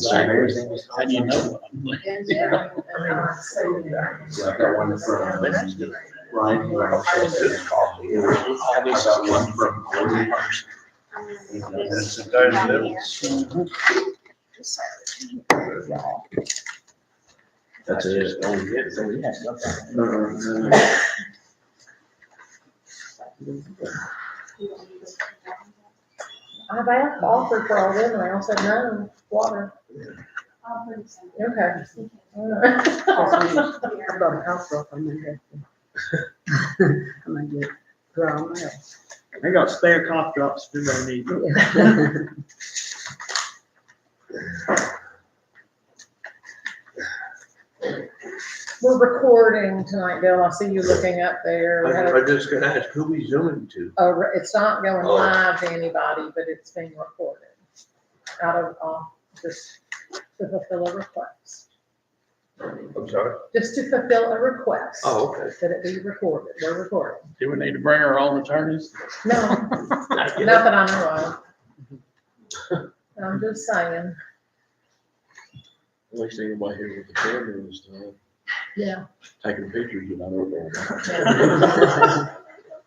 Same person. How do you know? Right. All this is coming from one person. That's it. I've asked, offered for all them, and they all said no, water. Okay. I've got a house up on my head. I'm gonna get dry mail. I got spare cough drops if I need. We're recording tonight, Bill. I see you looking up there. I just gonna ask who we zooming to. It's not going live to anybody, but it's being recorded out of, just to fulfill a request. I'm sorry? Just to fulfill a request. Oh, okay. That it be recorded. We're recording. Do we need to bring our own attorneys? No, not that I know of. I'm just saying. At least anybody here with the camera and stuff, Yeah. taking pictures, you know.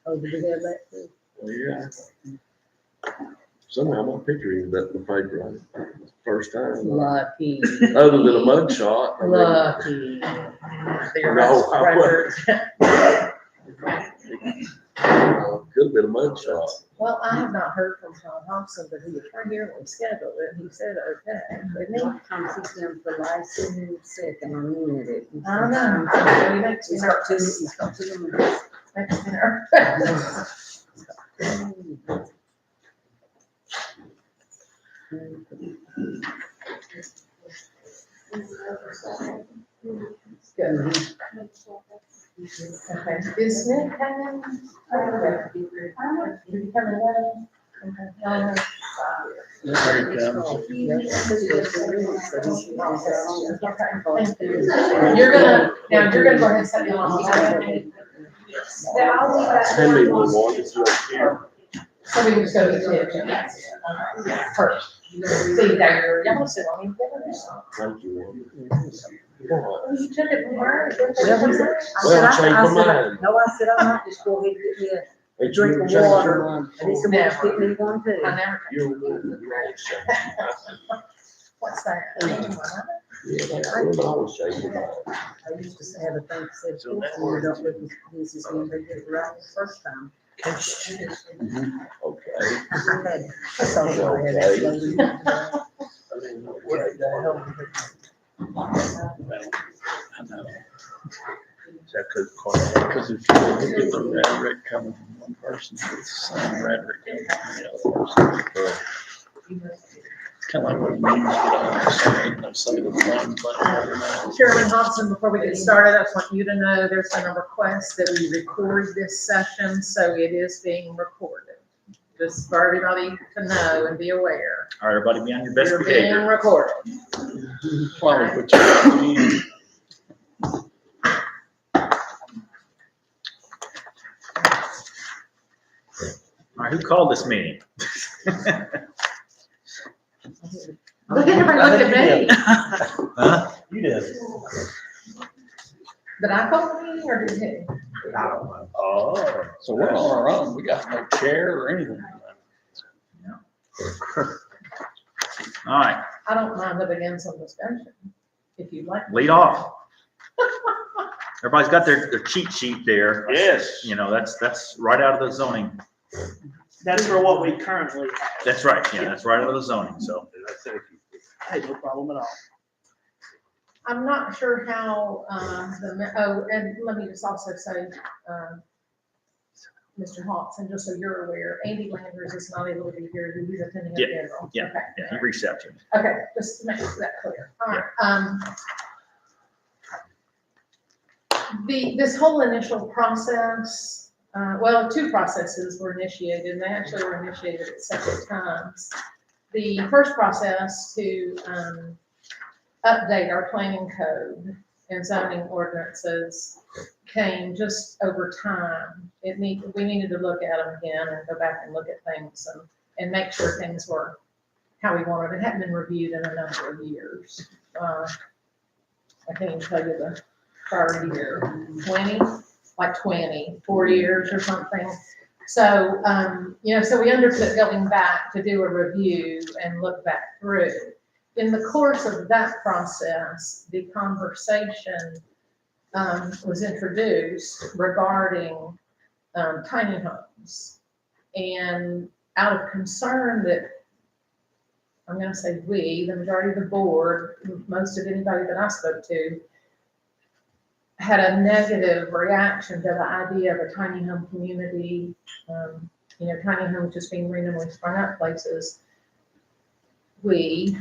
Oh, did we have that too? Well, yeah. Somehow my picture ended up in the paper, first time. Lucky. Other than a mug shot. I mean, Lucky. The arrest I record. Could have been a mug shot. Well, I have not heard from Tom Thompson, but he was right here when we scheduled it. He said, okay, didn't he? Sometimes he's done for license second or minute. I don't know. He makes me He's got two, nervous. he's got 2 minutes. Makes me nervous. Good. Okay. Is Smith coming? You coming down? Okay. Here it comes. You're gonna go ahead and set me on. Hand me the water, it's right here. So we just go to the agenda first. See, there, y'all sit on me. Thank you. You took it from her. Well, I changed my mind. No, I said I might just go ahead and get me a Hey, drink you of changed your water. mind. And he said, well, just get me one too. I never. You're always changing. What's that? Yeah, I'm always changing. I used to have a thing that said, you don't look as busy as when they did it right the first time. Okay. I had, that's all I had. Okay. Slowly. What the hell? I know. Is that because Because if you look at the rhetoric coming from one person, it's the same rhetoric coming from the other person. Kind of like what the news would all say the same thing. Chairman Hobson, before we get started, I just want you to know there's been a request that we record this session, so it is being recorded. Just for everybody to know and be aware. All right, everybody be on your best You're being behavior. recorded. While we put your All right, who called this meeting? Look at everybody, look at me. Huh? You did. Did I call me or did he? Oh. So we're on our own. We got no chair or anything. All right, I don't mind to begin some discussion, if you'd like. lead off. Everybody's got their cheat sheet there. Yes. You know, that's right out of the zoning. That's for what we currently have. That's right, yeah, that's right out of the zoning, so. Hey, no problem at all. I'm not sure how, and let me just also say, Mr. Hawks, and just so you're aware, Andy Landers is not able to be here, he's attending a Yeah, funeral. yeah, Okay. Yeah, he reached out to me. Okay, just to make that clear. All right, this whole initial process, well, two processes were initiated, and they actually were initiated at separate times. The first process to, update our planning code and zoning ordinances came just over time. We needed to look at them again and go back and look at things and make sure things were how we wanted. It hadn't been reviewed in a number of years. I can't even tell you the prior year, 4 years or something. So, so we undertook going back to do a review and look back through. In the course of that process, the conversation was introduced regarding tiny homes. And out of concern that, I'm going to say we, the majority of the board, most of anybody that I spoke to, had a negative reaction to the idea of a tiny home community, tiny homes just being randomly sprung up places. We,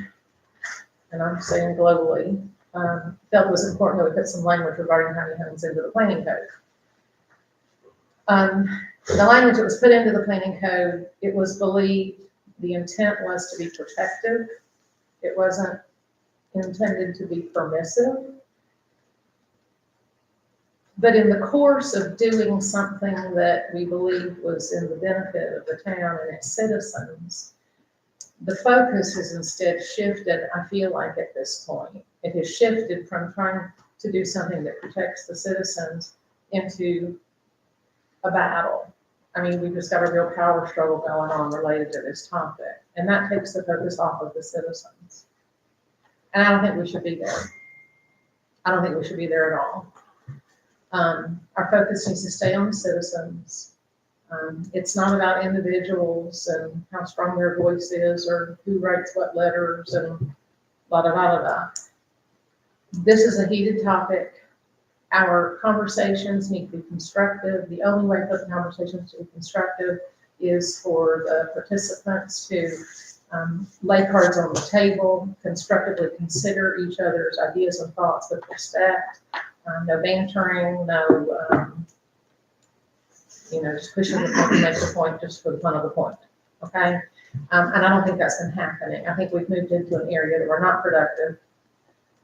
and I'm saying globally, felt it was important that we put some language regarding tiny homes into the planning code. The language that was put into the planning code, it was believed the intent was to be protective. It wasn't intended to be permissive. But in the course of doing something that we believed was in the benefit of the town and its citizens, the focus has instead shifted, I feel like at this point. It has shifted from trying to do something that protects the citizens into a battle. I mean, we've just got a real power struggle going on related to this topic, and that takes the focus off of the citizens. And I don't think we should be there. I don't think we should be there at all. Our focus needs to stay on the citizens. It's not about individuals and how strong their voice is or who writes what letters and blah, blah, blah, blah. This is a heated topic. Our conversations need to be constructive. The only way for the conversations to be constructive is for the participants to lay cards on the table, constructively consider each other's ideas and thoughts with respect. No bantering, no, just pushing the point to make the point just for the fun of the point, okay? And I don't think that's been happening. I think we've moved into an area that we're not productive.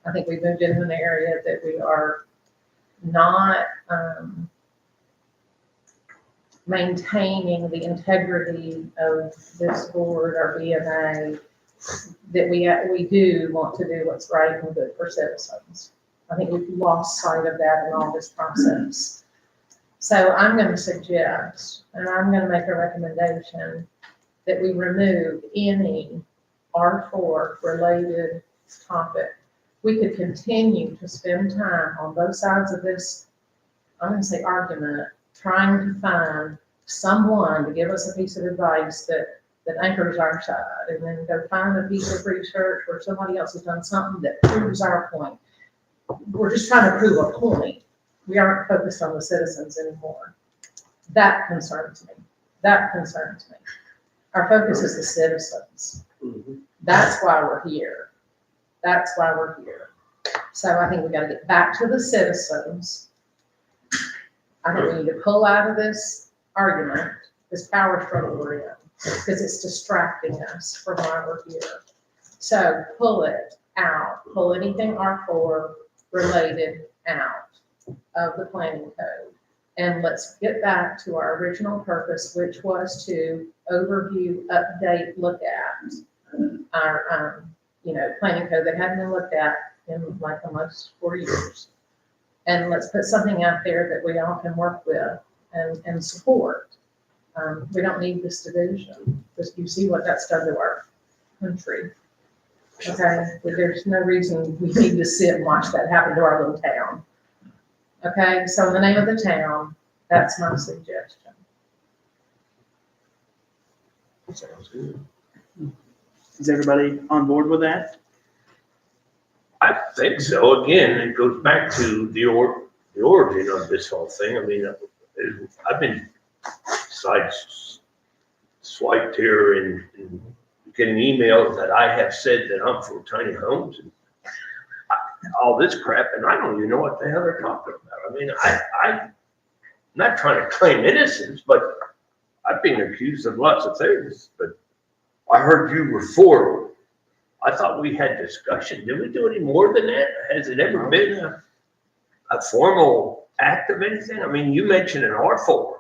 I think we've moved into an area that we are not maintaining the integrity of this board, our BMA, that we do want to do what's right and good for citizens. I think we've lost sight of that in all this process. So I'm going to suggest, and I'm going to make a recommendation, that we remove any R4 related topic. We could continue to spend time on both sides of this, I'm going to say argument, trying to find someone to give us a piece of advice that anchors our side, and then go find a piece of research where somebody else has done something that proves our point. We're just trying to prove a point. We aren't focused on the citizens anymore. That concerns me. That concerns me. Our focus is the citizens. That's why we're here. That's why we're here. So I think we got to get back to the citizens. I think we need to pull out of this argument, this power struggle we're in, because it's distracting us from why we're here. So pull it out. Pull anything R4 related out of the planning code. And let's get back to our original purpose, which was to overview, update, look at our, planning code that hadn't been looked at in like almost 4 years. And let's put something out there that we all can work with and support. We don't need this division, because you see what that's done to our country. Okay, there's no reason we need to sit and watch that happen to our little town. Okay, so in the name of the town, that's my suggestion. Sounds good. Is everybody on board with that? I think so. Again, it goes back to the origin of this whole thing. I mean, I've been besides swiped here and getting emails that I have said that I'm for tiny homes and all this crap, and I don't even know what the hell they're talking about. I mean, I'm not trying to claim innocence, but I've been accused of lots of things, but I heard you were for. I thought we had discussion. Did we do any more than that? Has it ever been a formal act of anything? I mean, you mentioned an R4.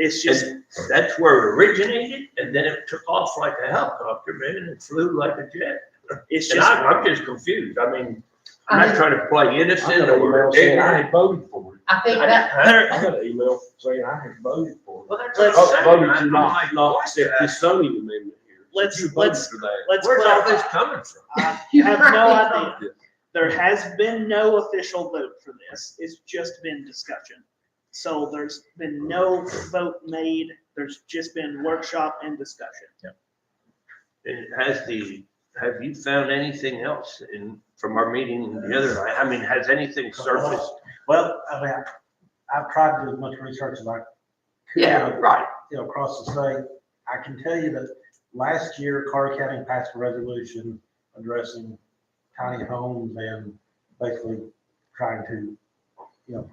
It's just, And that's where it originated, and then it took off like a helicopter, man, and it flew like a jet. it's And just, I'm just confused. I mean, I'm I not trying to play innocent I got an or email saying I ignorant. had voted for it. I think that, I got an email saying I had voted for it. Well, that's Let's- what I'm saying. Voted I'm to not like, accept this zoning amendment here. Let's- You voted let's- for that. let's where's all clarify. this coming from? I have no idea. There has been no official vote for this. It's just been discussion. So there's been no vote made. There's just been workshop and discussion. And have you found anything else from our meeting the other night? I mean, has anything surfaced? Well, I mean, I've tried to do as much research as I could. Yeah, right. Across the state. I can tell you that last year, Carter County passed a resolution addressing tiny homes and basically trying to,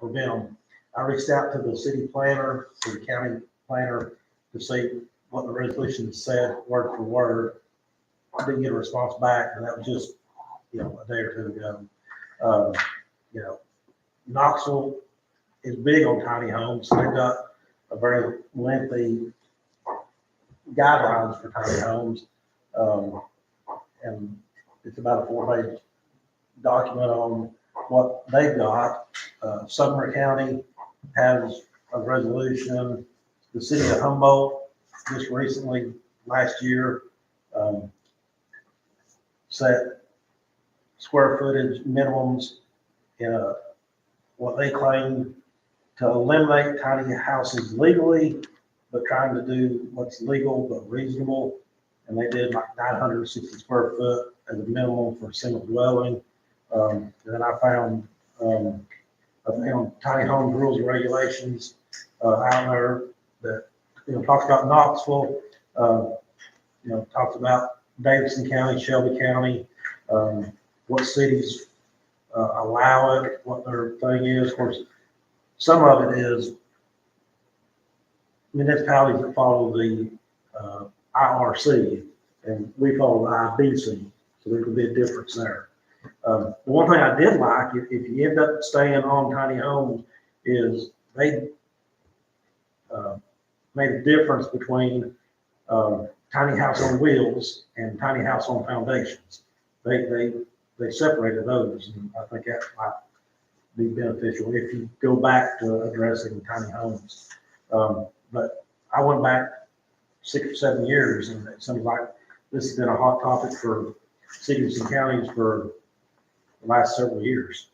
prevent them. I reached out to the city planner, to the county planner, to see what the resolution said, word for word. I didn't get a response back, and that was just, a day or two ago. Knoxville is big on tiny homes. They've got a very lengthy guidelines for tiny homes. And it's about a 4-page document on what they've got. Sumner County has a resolution. The city of Humboldt just recently, last year, set square footage minimums in what they claim to eliminate tiny houses legally, but trying to do what's legal but reasonable. And they did like 960 square foot as a minimum for a single dwelling. And then I found tiny home rules and regulations out there that, talks about Knoxville, talks about Davidson County, Shelby County, what cities allow it, what their thing is. Of course, some of it is municipalities that follow the IRC, and we follow the IBC, so there could be a difference there. The one thing I did like, if you end up staying on tiny homes, is they made a difference between tiny house on wheels and tiny house on foundations. They separated those, and I think that might be beneficial if you go back to addressing tiny homes. But I went back 6 or 7 years, and it seems like this has been a hot topic for cities and counties for the last several years.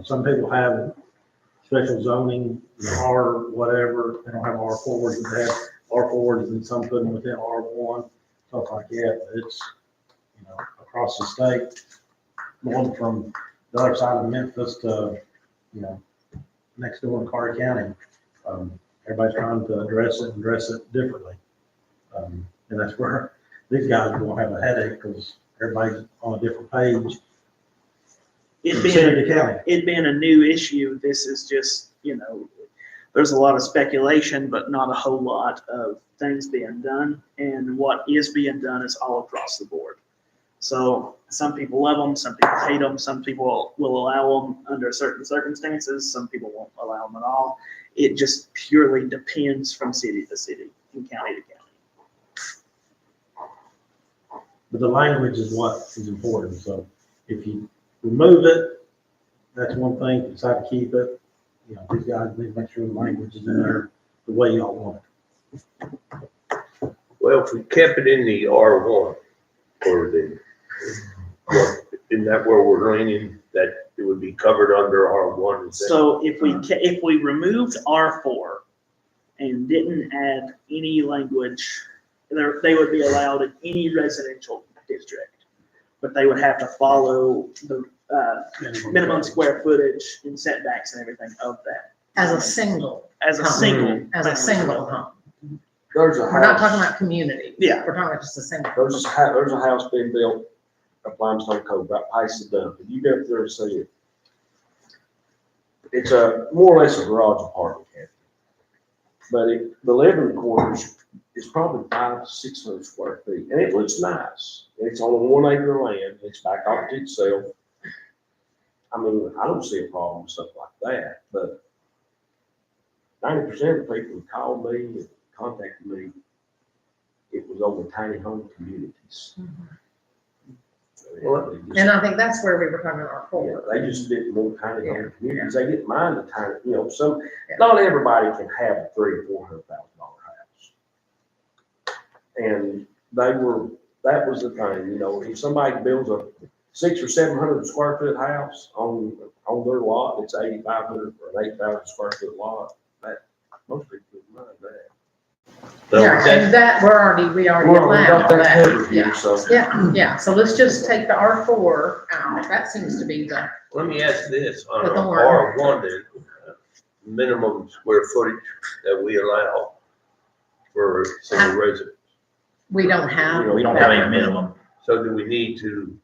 Some people have special zoning, R whatever, they don't have R4s, but they have R4s, and some put them within R1, stuff like that. But it's, across the state, going from the other side of Memphis to, next door in Carter County. Everybody's trying to address it differently. And that's where these guys are gonna have a headache, because everybody's on a different page. It City to county. being a new issue, this is just, there's a lot of speculation, but not a whole lot of things being done. And what is being done is all across the board. So some people love them, some people hate them, some people will allow them under certain circumstances, some people won't allow them at all. It just purely depends from city to city and county to county. But the language is what is important. So if you remove it, that's one thing. If you decide to keep it, these guys need to make sure the language is in there the way y'all want it. Well, if we kept it in the R1 or isn't that where we're leaning, that it would be covered under R1? Is that- So if we removed R4 and didn't add any language, they would be allowed in any residential district, but they would have to follow the minimum square footage and setbacks and everything of that As a single, as a Home. single. as a family single dwelling. home. There's a We're not talking house, about community. Yeah. We're talking about just a single. there's a house being built up Limestone Cove, right past the dump. If you go up there and see it, it's more or less a garage apartment. But the living quarters is probably 500 to 600 square feet, and it looks nice. It's on a 1 acre land, it's back off to itself. I mean, I don't see a problem with stuff like that, but 90% of the people who called me and contacted me, it was over tiny home communities. Well, They just- And I think that's where we were talking about our Yeah, forward. they just didn't want tiny Yeah, home communities. They didn't mind the tiny, some, Yeah. not everybody can have a $300,000 or $400,000 house. And that was the thing, if somebody builds a 600 or 700 square foot house on their lot, it's 8,500 or an 8,000 square foot lot. That, most people don't mind that. So Yeah, and that, we already Well, we allowed got that that. covered here, Yeah, so. yeah, so let's just take the R4 out. That seems to be the, let me ask this, on With the a word. R1 then, minimum square footage that we allow for single residence. we don't have. We don't have any minimum. So do we need to,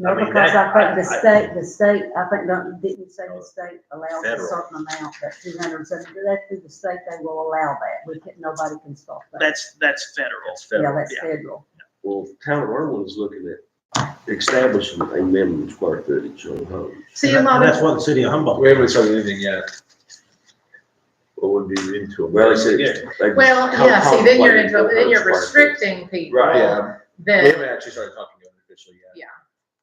No, I mean, because that- I think I- the state, I think, didn't say the state allows a Federal. certain amount, that 270, that's through the state, they will allow that. Nobody can stop that. That's federal. It's Yeah, federal. that's yeah. federal. Well, Town of Irwin's looking at establishing a minimum square footage on homes. See, a And lot that's of, what the city of Humboldt. We haven't started anything yet. what would be into a? Well, they said. Yeah. they well, yeah, see, then you're contemplated into, then you're 400 square feet. restricting people. Right. Yeah. We That, haven't actually started talking to them officially yet. yeah,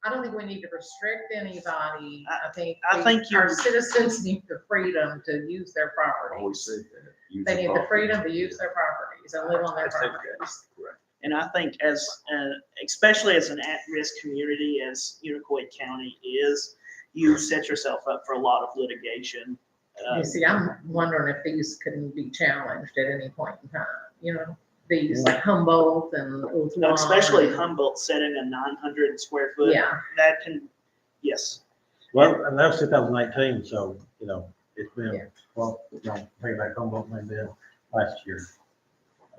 I don't think we need to restrict anybody. I think. I think our you're- citizens need the freedom to use their property. Always said that. Use They the need the property. freedom to use their properties and live on their I think properties. that's correct. And I think especially as an at-risk community, as Iroquois County is, you set yourself up for a lot of litigation. You see, I'm wondering if these can be challenged at any point in time, these like Humboldt and Old Lawn. Especially Humboldt setting a 900 square foot. Yeah, That can, yes. Well, and that was 2018, so, it's Yeah. been, bring back Humboldt maybe last year.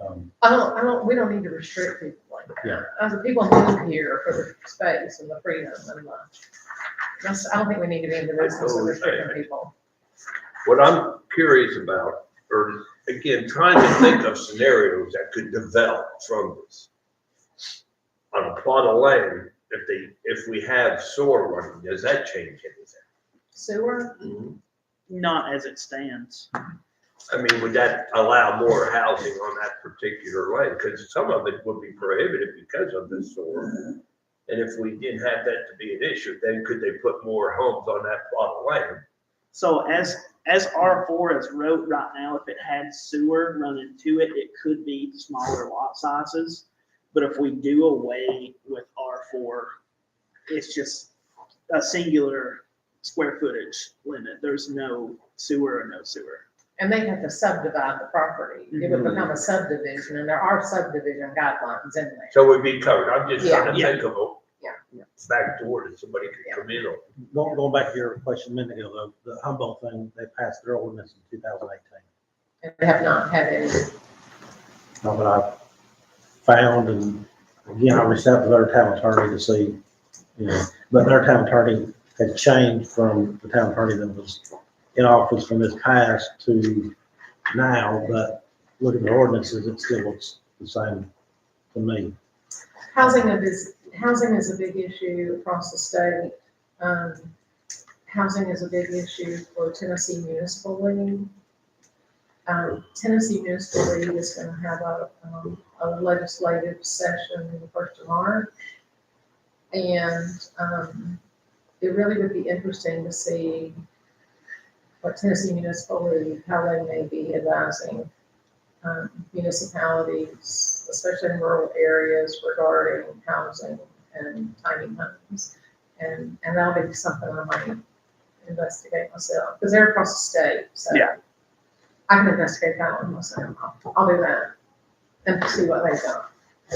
we don't need to restrict people like Yeah. that. As the people move here for the space and the freedom and I don't think we need to be in the business of restricting people. What I'm curious about, or again, trying to think of scenarios that could develop from this. On a plot of land, if we have sewer running, does that change anything? Sewer, Not as it stands. I mean, would that allow more housing on that particular land? Because some of it would be prohibited because of the sewer. And if we didn't have that to be an issue, then could they put more homes on that plot of land? So as R4 is wrote right now, if it had sewer running to it, it could be smaller lot sizes. But if we do away with R4, it's just a singular square footage limit. There's no sewer or no sewer. and they have to subdivide the property. It would become a subdivision, and there are subdivision guidelines in there. So we'd be covered. I'm just trying to Yeah. think of a Yeah. back door that somebody could Yeah. come in on. Going back to your question a minute ago, the Humboldt thing, they passed their ordinance in 2018. And they have not had any. Not that I found, and again, I reached out to their town attorney to see, but their town attorney had changed from the town attorney that was in office when this passed to now, but looking at the ordinances, it still looks the same to me. Housing is a big issue across the state. Housing is a big issue for Tennessee Municipal League. Tennessee Municipal League is gonna have a legislative session the 1st of March. And, it really would be interesting to see what Tennessee Municipal League, how they may be advising, municipalities, especially in rural areas regarding housing and tiny homes. And that'll be something I might investigate myself, because they're across the state, so. Yeah. I can investigate that one myself. I'll do that and see what they've done.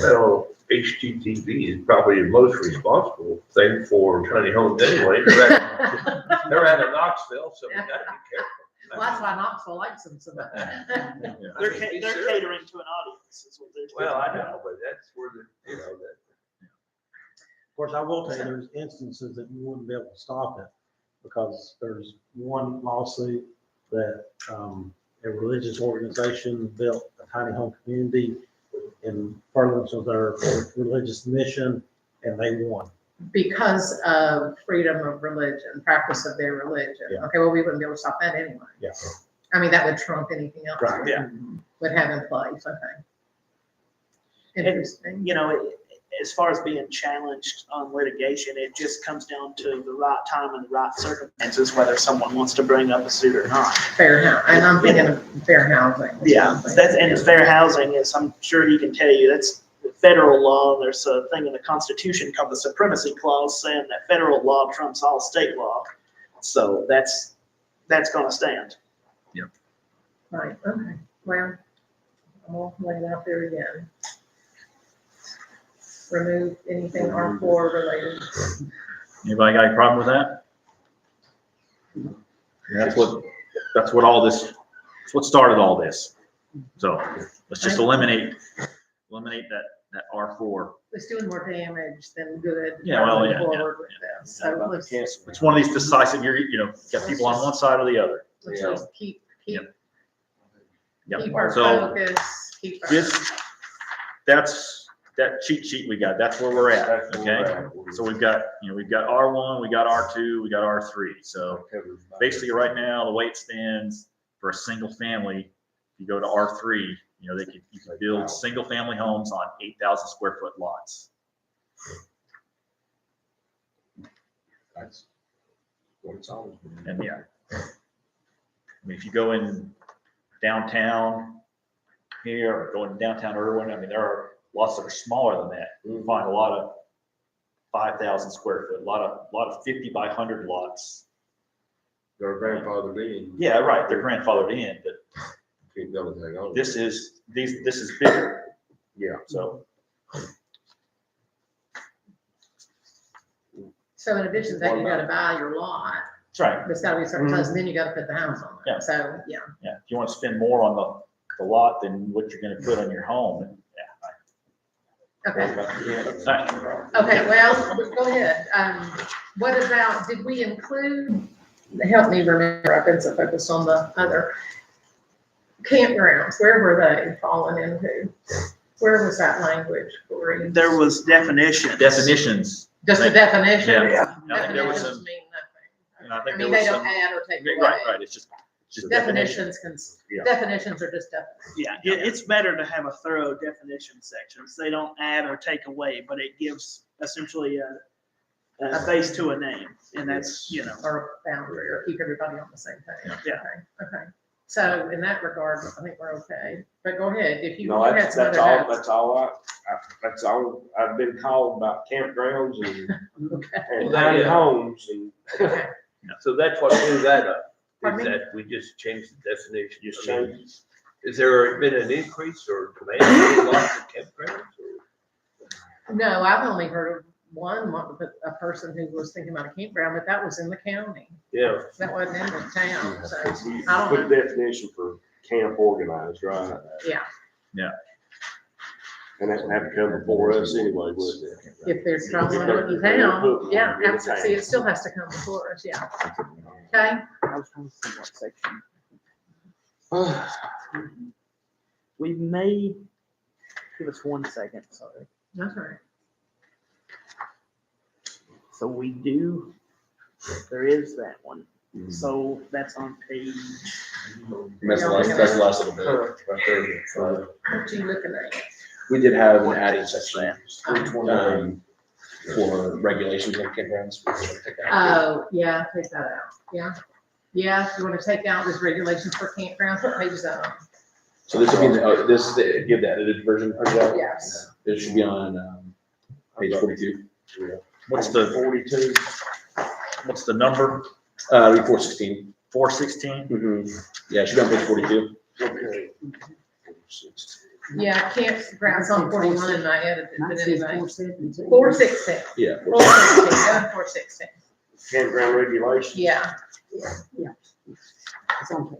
Well, HGTV is probably the most responsible thing for tiny homes anyway. They're out of Knoxville, so we gotta be careful. Well, that's why Knoxville likes them so much. They're catering to an audience, is what they're doing. Well, I know, but that's where the, that. Of course, I will tell you, there's instances that you wouldn't be able to stop it because there's one lawsuit that, a religious organization built a tiny home community in furtherance of their religious mission, and they won. Because of freedom of religion, practice of their religion. Yeah. Okay, well, we wouldn't be able to stop that anyway. Yeah. I mean, that would trump anything else. Right. Yeah. Would have in place, okay. Interesting. You know, as far as being challenged on litigation, it just comes down to the right time and the right circumstances, whether someone wants to bring up a suit or not. Fair housing, and I'm thinking of fair housing. Yeah, and fair housing is, I'm sure he can tell you, that's federal law. There's a thing in the Constitution called the Supremacy Clause saying that federal law trumps all state law. So that's gonna stand. Right, okay, well, I'm gonna lay it out there again. Remove anything R4 related. Anybody got any problem with that? That's what all this, that's what started all this. So let's just eliminate that R4. It's doing more damage than good. Yeah, well, moving yeah, forward with this. So let's It's one of these decisive, got people on one side or the other. just keep Yep. our So focus, keep our. that cheat sheet we got, that's where we're at, okay? So we've got R1, we got R2, we got R3. So basically right now, the way it stands for a single family, if you go to R3, you can build single family homes on 8,000 square foot lots. That's what it's always been. And I mean, if you go in downtown here or going downtown Irwin, I mean, there are lots that are smaller than that. You can find a lot of 5,000 square foot, a lot of 50 by 100 lots. Their grandfather being. Yeah, right, they're grandfathered in, but Keep everything on. this is bigger, Yeah. so. So in addition to that, you gotta buy your lot, That's right, it's gotta be a certain size, and then you gotta put the house on Yeah. it. So, yeah. yeah, if you want to spend more on the lot than what you're gonna put on your home, then, Okay, yeah. okay, well, go ahead. What about, did we include, help me remember, I've been so focused on the other campgrounds. Where were they falling into? Where was that language for you? There was definitions. Definitions, Just a definition? Yeah. I think there was Definitions some, mean and nothing. I I think there mean, was they don't some. add or take away. Right, it's just definitions. Definitions are just definitions. Yeah, it's better to have a thorough definition section. So they don't add or take away, but it gives essentially a base to a name, and that's, Or a boundary, or keep everybody on the same page. Yeah. Okay. So in that regard, I think we're okay. But go ahead, if you No, had that's, some that's other all, notes. that's all that's all I've been called about campgrounds and tiny homes and. Okay. So that's what threw that up, Pardon is me? that we just changed the definition. Just I mean, change. Has there been an increase or demand for lots of campgrounds? No, I've only heard of one, a person who was thinking about a campground, but that was in the county. Yeah, That wasn't in the town, so We I put don't a know. definition for camp organized, right? Yeah, And that would have to come before us anyway, wouldn't it? if there's trouble in the town, yeah, absolutely. See, it still has to come before us, yeah. Okay, I was trying to see what section. We may, give us 1 second, sorry. that's all right. So we do, there is that one. So that's on page. That's the last little bit, right there. What you looking at? We did have an adding section, for regulations of campgrounds. We should take that out. Oh, yeah, take that out, yeah. Yeah, if you want to take out this regulations for campgrounds, what page is that on? So this will be, this is the, give the edited version printed out. Yes. It should be on, page 42. What's the 42. What's the number? It'll be 416. 416? Mm-hmm. Yeah, it should be on page 42. Okay. Yeah, campgrounds on 41 and I edited, but Mine says anyway. 416. 416, Yeah. 416, 416, Campground regulations. yeah. It's on page.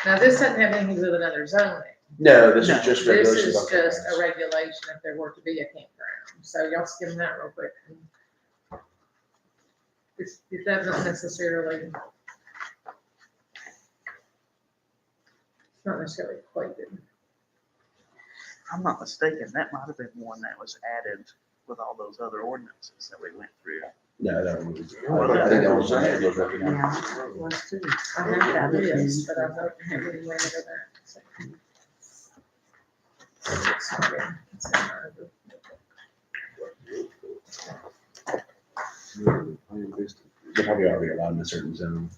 Now, this doesn't have anything to do with another zoning. No, this No, is just This regulations. is on just a campgrounds. regulation if there were to be a campground. So y'all skim that real quick. It doesn't necessarily. It's not necessarily equated. If I'm not mistaken, that might have been one that was added with all those other ordinances that we went through. No, that one was. Well, I think that was. that was recognized. Yeah, it was too. I have that list, but I don't have any way to go back. So. Sorry. It's in our book. They're probably already allowed in a certain zone.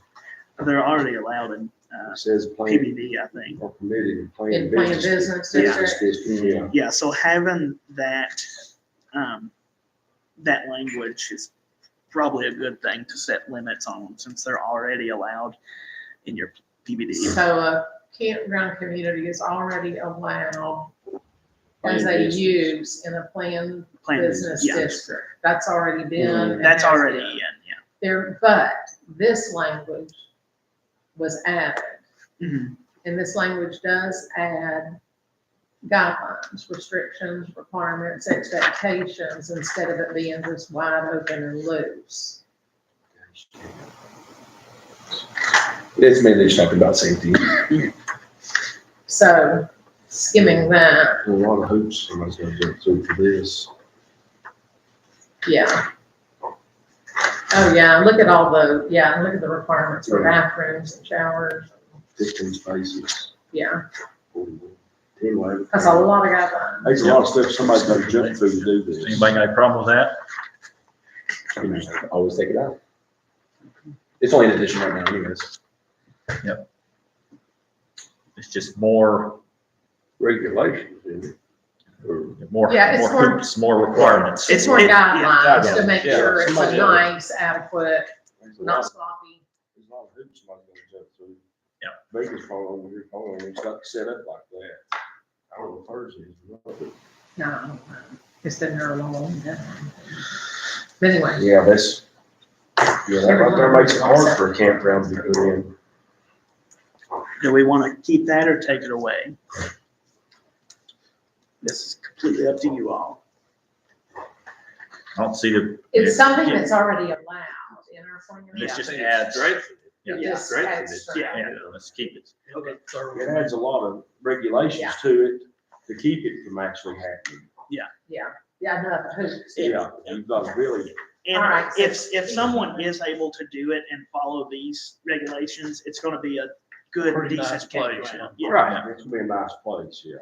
They're already allowed in It says plan PBD, I think. or permitted in plan. In planned business Yeah. district. Yeah. Yeah, so having that, that language is probably a good thing to set limits on them since they're already allowed in your PBD. So a campground community is already allowed as Planned a business. use in a planned Planned business yeah. district. That's already been. and That's has already been. in, yeah. There, but this language was added. Mhm. And this language does add guidelines, restrictions, requirements, expectations, instead of it being just wide open and loose. It's mainly just talking about safety. So skimming that, A lot of hoops somebody's gonna jump through for this. yeah. Oh, yeah, look at all the, yeah, look at the requirements for bathrooms and showers, 15 spaces. yeah, 41. 10, whatever. that's a lot of guidelines. There's a lot of stuff somebody's gonna jump through to do this. Anybody got a problem with that? You can just always take it out. It's only an addition right now anyways. It's just more, Regulations, isn't it? Or- more, Yeah, it's more more- hoops, more requirements. It's more guidelines to yeah, make yeah. sure it's a Somebody- nice, adequate, There's a lot not of- sloppy. there's a lot of hoops somebody's gonna jump through. Yeah. Vegas phone, your phone, it's got set up like that. I don't know if hers is. or not. No, it's been there a long time. But anyway, Yeah, that's, yeah, that right there makes it hard for a campground to be put in. Do we want to keep that or take it away? This is completely up to you all. I don't see the. it's something that's already allowed in our formula. This just I think adds. it's great. Yeah. It just Great. adds strength. Yeah, let's keep it. Okay. It adds a lot of regulations to it to keep it from actually happening. Yeah, no, hoops. Yeah, you've got to really, And All right, so- if someone is able to do it and follow these regulations, it's gonna be a good, Pretty nice decent place, campground. yeah. Yeah. right, it's gonna be a nice place, yeah.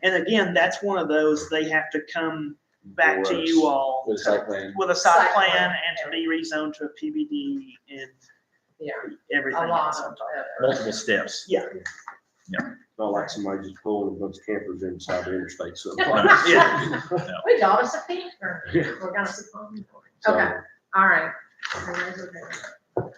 And again, that's one of those, they have to come back to you all With a site plan. with a site Site plan plan. and to be rezoned to a PBD and Yeah, everything a lot else. of, Multiple steps. Not like somebody just pulling a bunch of campers inside the interstate somewhere. Yeah. we got us a campground. We're gonna see. Okay, all right. Everybody's okay with that.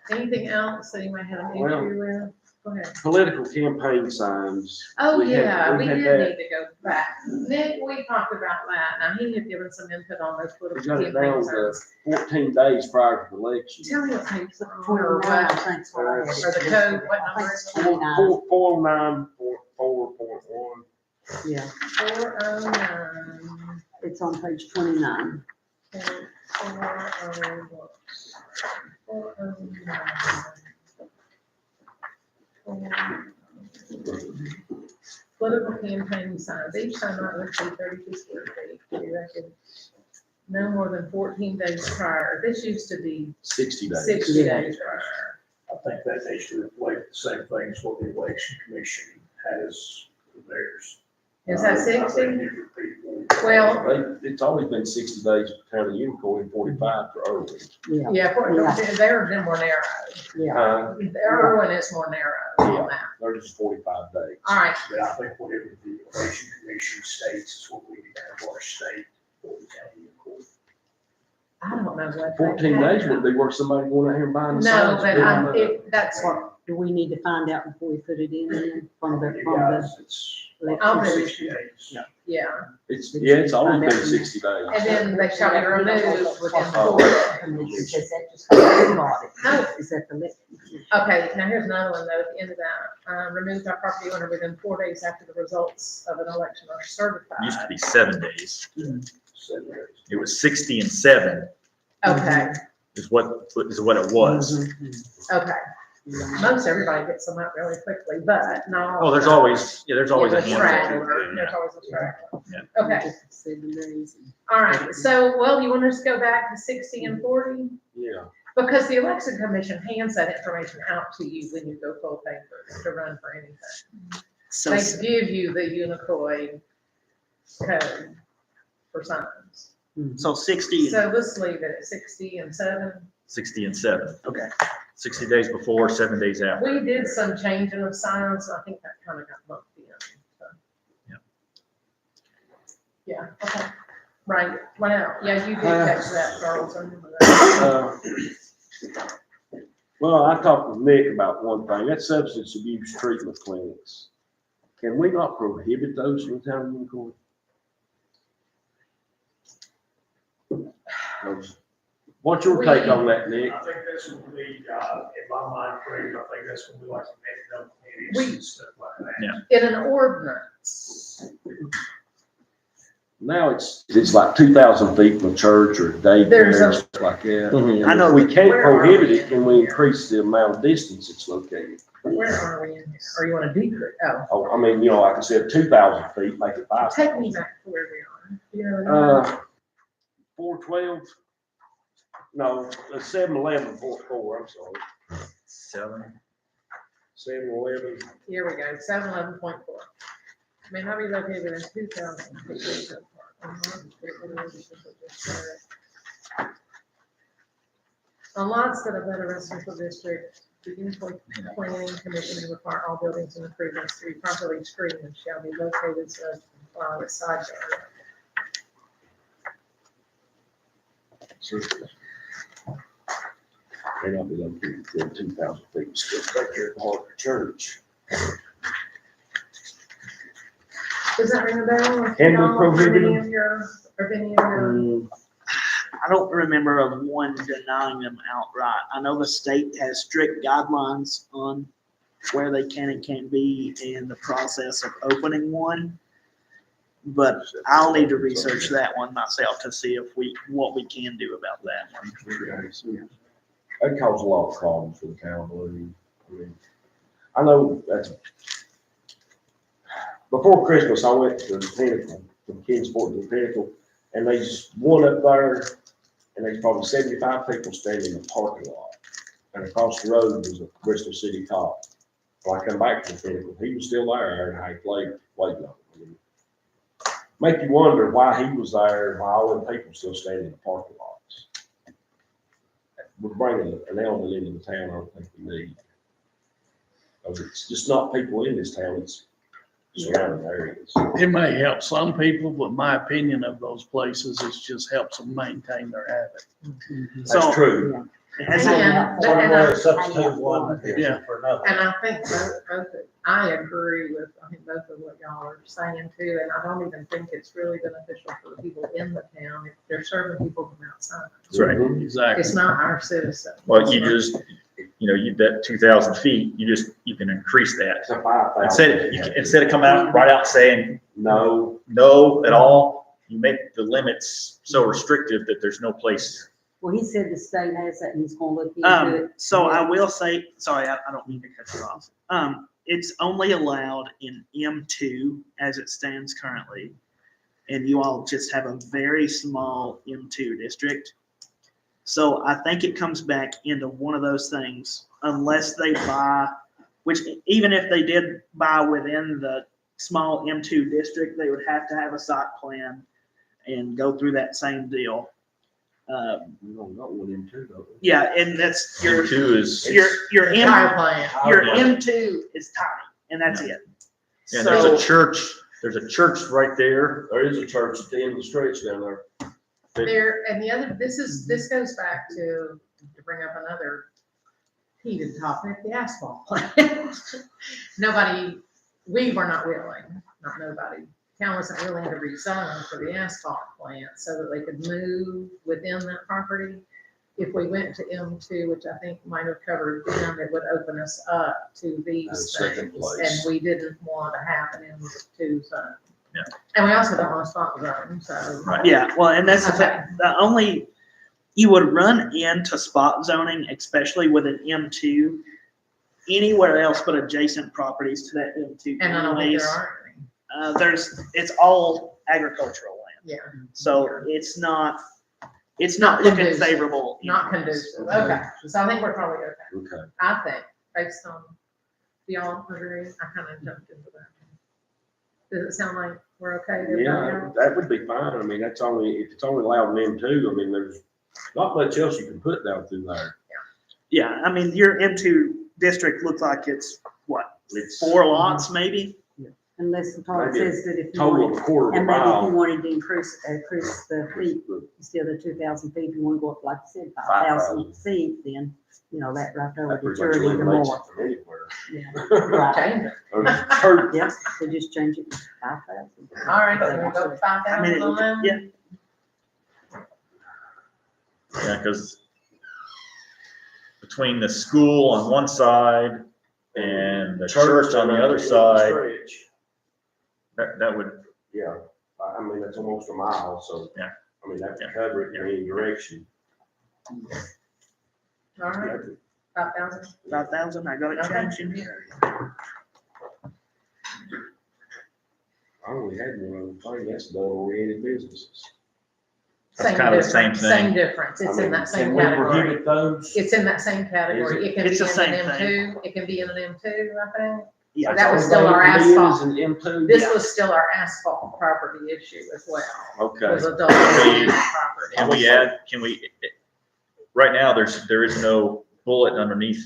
Anything else that you might have an Well- issue with? Go ahead. Political campaign signs. Oh, we had- yeah, we had did that. need to go back. Nick, we talked about that. Now, he had given some input on those We political got it down campaigns. to 14 days prior to the election. Tell me what page it's on, or 29, I what, think's what I had. or the code, what I number think is it's it? 29, 409.4.1. yeah, 409. it's on page 29. 409. Political campaign signs, each sign not less than 32 square feet, erected no more than 14 days prior. This used to be 60 days. 60 Yeah. days prior. I think that needs to reflect the same things what the election commission has for theirs. Is that I think 60? different people- Well, It's always been 60 days for town of Unicoi and 45 for Irwin. Yeah, yeah, they're more narrow. yeah. Irwin is more narrow on that. They're just 45 days. All right, But I think whatever the election commission states is what we need to have our state for the county of court. I don't know what. they 14 have. days would be worth somebody going out here and buying the No, signs. but putting them up. that's, What do we need to find out before we put it in there from the, You from guys, the, it's, I'll do it. 60 days. Yeah, It's always been 60 days. and then they shall be removed within Oh. 4 days. Because that just audit. No. Is that the list? Okay, now here's another one though, at the end of that, removed by property owner within 4 days after the results of an election are certified. Used to be 7 days. 7 days. It was 60 and 7 Okay, is what it was. okay. Most everybody gets them out really quickly, but not. Oh, there's always a There's handful. There's always a straggler. Yeah. Okay, 7 days. all right, so, well, you want us to go back to 60 and 40? Yeah. Because the election commission hands that information out to you when you go full papers to run for anything. So, They give you the Unicoi code for signs. so 60, So let's leave it at 60 and 7. 60 and 7. okay. 60 days before, 7 days after. We did some changing of signs, and I think that kind of got lumped in. So. Yeah, okay. Right, wow, yeah, you did catch that, Charles, I remember that. Well, I talked with Nick about one thing, that's substance abuse treatment clinics. Can we not prohibit those in the town of Unicoi? What's your take on that, Nick? I think that's gonna be, in my mind, Craig, I think that's gonna be like the medical clinics and stuff like that. Yeah. In an ordinance, Now it's like 2,000 feet from a church or a daycare There's a- or stuff like that. I know. We can't Where are prohibit we? it when we increase the amount of distance it's located. where are we in here? Or you want to decrease? Oh, Oh, I mean, like I said, 2,000 feet, make it 5,000. take me back to where we are. You know what I mean? 412? No, 711, 44, I'm sorry. 7. 711. Here we go, 711.4. May not be located within 2,000 feet of on lots that abut a residential district, the Unicoi Planning Commission will require all buildings and improvements to be properly screened and shall be located so as to comply with side yard. May not be located within 2,000 feet, still right there at the heart of the church. Does that ring a bell? Can we prohibit Any them? of your, or any of your? I don't remember of one denying them outright. I know the state has strict guidelines on where they can and can't be in the process of opening one. But I'll need to research that one myself to see what we can do about that. That caused a lot of problems for the town, I believe. I mean, I know that's, before Christmas, I went to the Pinnacle, from Kingsport to the Pinnacle, and they just went up there, and there's probably 75 people standing in the parking lot. And across the road was a Bristol City cop. When I come back to the Pinnacle, he was still there, and I played on him. I mean, make you wonder why he was there, and why all them people still standing in the parking lots. We're bringing an element into the town I don't think we need. Because it's just not people in this town, it's surrounding areas. It may help some people, but my opinion of those places is just helps them maintain their habit. So- That's true. Has it- And, One and way I, substitute one Yeah. for another. and I think I agree with, I think both of what y'all are saying too, and I don't even think it's really beneficial for the people in the town if they're serving people from outside. That's right. Exactly. It's not our citizens. Well, you just, that 2,000 feet, you can increase that. It's a 5,000. Instead of coming out, right out saying No, no at all, you make the limits so restrictive that there's no place. Well, he said the state has that and he's gonna look into it. So I will say, sorry, I don't mean to cut you off. It's only allowed in M2 as it stands currently. And you all just have a very small M2 district. So I think it comes back into one of those things, unless they buy, which even if they did buy within the small M2 district, they would have to have a site plan and go through that same deal. we don't got one in two, though. Yeah, and that's your, 2 is, your M, Power plant. your Yeah. M2 is tiny, and that's it. and there's a So, church right there. There is a church at the end of the stretch down there. There, and the other, this goes back to bring up another heated topic, the asphalt plant. We were not willing not nobody, town wasn't willing to rezone for the asphalt plant so that they could move within that property. If we went to M2, which I think might have covered them, it would open us up to these second things. place. And we didn't want to have an M2 zone. Yeah. And we also don't want a spot zone, so. Right. Yeah, well, and that's the thing, Okay. the only, you would run into spot zoning, especially with an M2, anywhere else but adjacent properties to that M2 And I don't think anyways. there are any. It's all agricultural land, Yeah, so it's not looking conducive. favorable. not conducive. Okay, so I think we're probably okay. Okay. I think, based on, do y'all agree? I kind of jumped into that. Does it sound like we're okay? to everybody Yeah, else? that would be fine. I mean, that's only, if it's only allowed in M2, I mean, there's not much else you can put down through there. Yeah, I mean, your M2 district looks like it's, what, It's 4 lots maybe? Unless the part Maybe says that if you total wanted, of a quarter of a and maybe if you mile. wanted to increase the feet, instead of 2,000 feet, you want to go up, like you said, 5,000 feet, then, you know, that right there That would pretty much deter it even eliminates more. it from anywhere. Yeah, right. Change it. Or just church. Yep, so just change it to 5,000. All right, so we'll go 5,000 on them? yeah. Yeah, because between the school on one side and the church on the other side, Stretch. that would, Yeah, I mean, that's almost a mile, so. Yeah. I mean, that would Yeah. cover it in any direction. All right, 5,000. 5,000, I got it Okay. changed in here. I only had one other thing, that's adult-oriented businesses. That's Same kind of the same difference, Same thing. difference. It's I in mean, that same can we category. prohibit those? It's in that same category. It can be It's the in same an thing. M2. It can be in an M2, I think. Yeah, That was That's still all our they can be in asphalt. is an M2? This was still our asphalt property issue as well. Okay. Was adult oriented property. Can we add, right now, there is no bullet underneath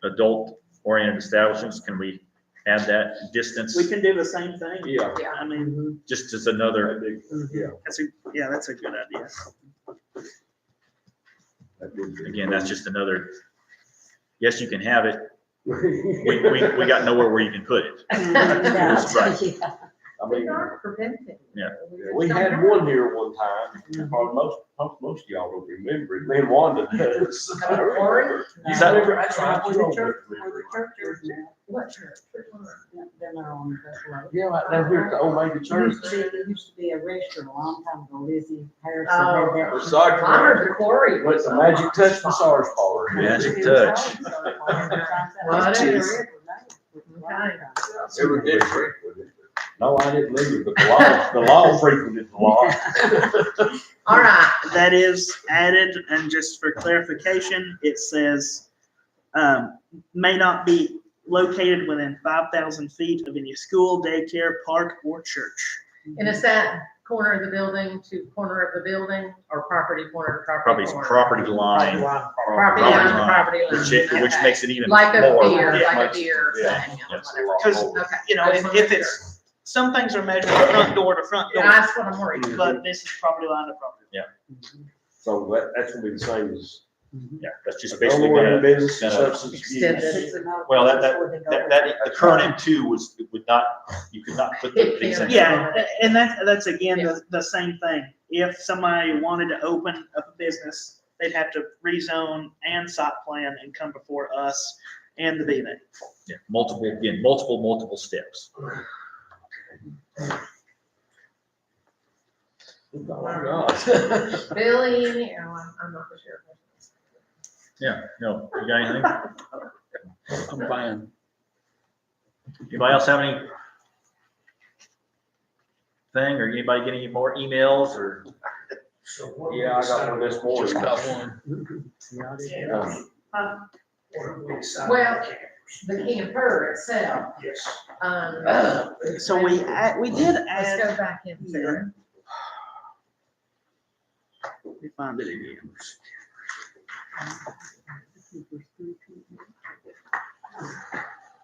adult-oriented establishments. Can we add that distance, we can do the same thing. Yeah. Yeah. I mean, just as another, Yeah. that's a good idea. that would be- again, that's just another, yes, you can have it. We I got nowhere where you can put it. Yeah. Right. Yeah. They're mean, not preventing. Yeah. we had one here one time, probably most of y'all don't remember it, me and Wanda does. Have a quarry? Is that- That's right. Where the church, where the church is now, What church? then they're on the road. Yeah, right down here at the old Navy Church. There used to be a restaurant a long time ago, Lizzie Harrison Oh. had that. Massage I heard the quarry. What's the Magic Touch massage parlor? Magic touch. What is? Ever did frequent it? No, I didn't leave it, but the law frequented the law. All right, That is added, and just for clarification, it says, may not be located within 5,000 feet of any school, daycare, park, or church. and it's that corner of the building to corner of the building or property corner to property Probably corner? property line, Property property line, line, property line. which okay. makes it even Like a more. deer, yeah, like a much- deer yeah, thing, yes. whatever. Because, Okay. you know, I just wanna if make it's, some things are measured front door to front sure. door, Yeah, that's what I'm worried about. but this is property line to property. So that's gonna be the same as. Yeah, that's just basically Adult-oriented gonna, business, gonna- substance Extend abuse. it. well, the current M2 would not, you could not put these in. Yeah, and that's again, the same thing. If somebody wanted to open up a business, they'd have to rezone and site plan and come before us and the BNA. Yeah, multiple steps. Oh, my God. Billy, oh, I'm not the sheriff. Yeah, no, you got anything? I'm fine. Anybody else have any thing, or anybody get any more emails, or? So what Yeah, I got one this morning. Just got one. What do we decide? Well, The camper itself, Yes. So we did let's add, go back in there. let me find it again.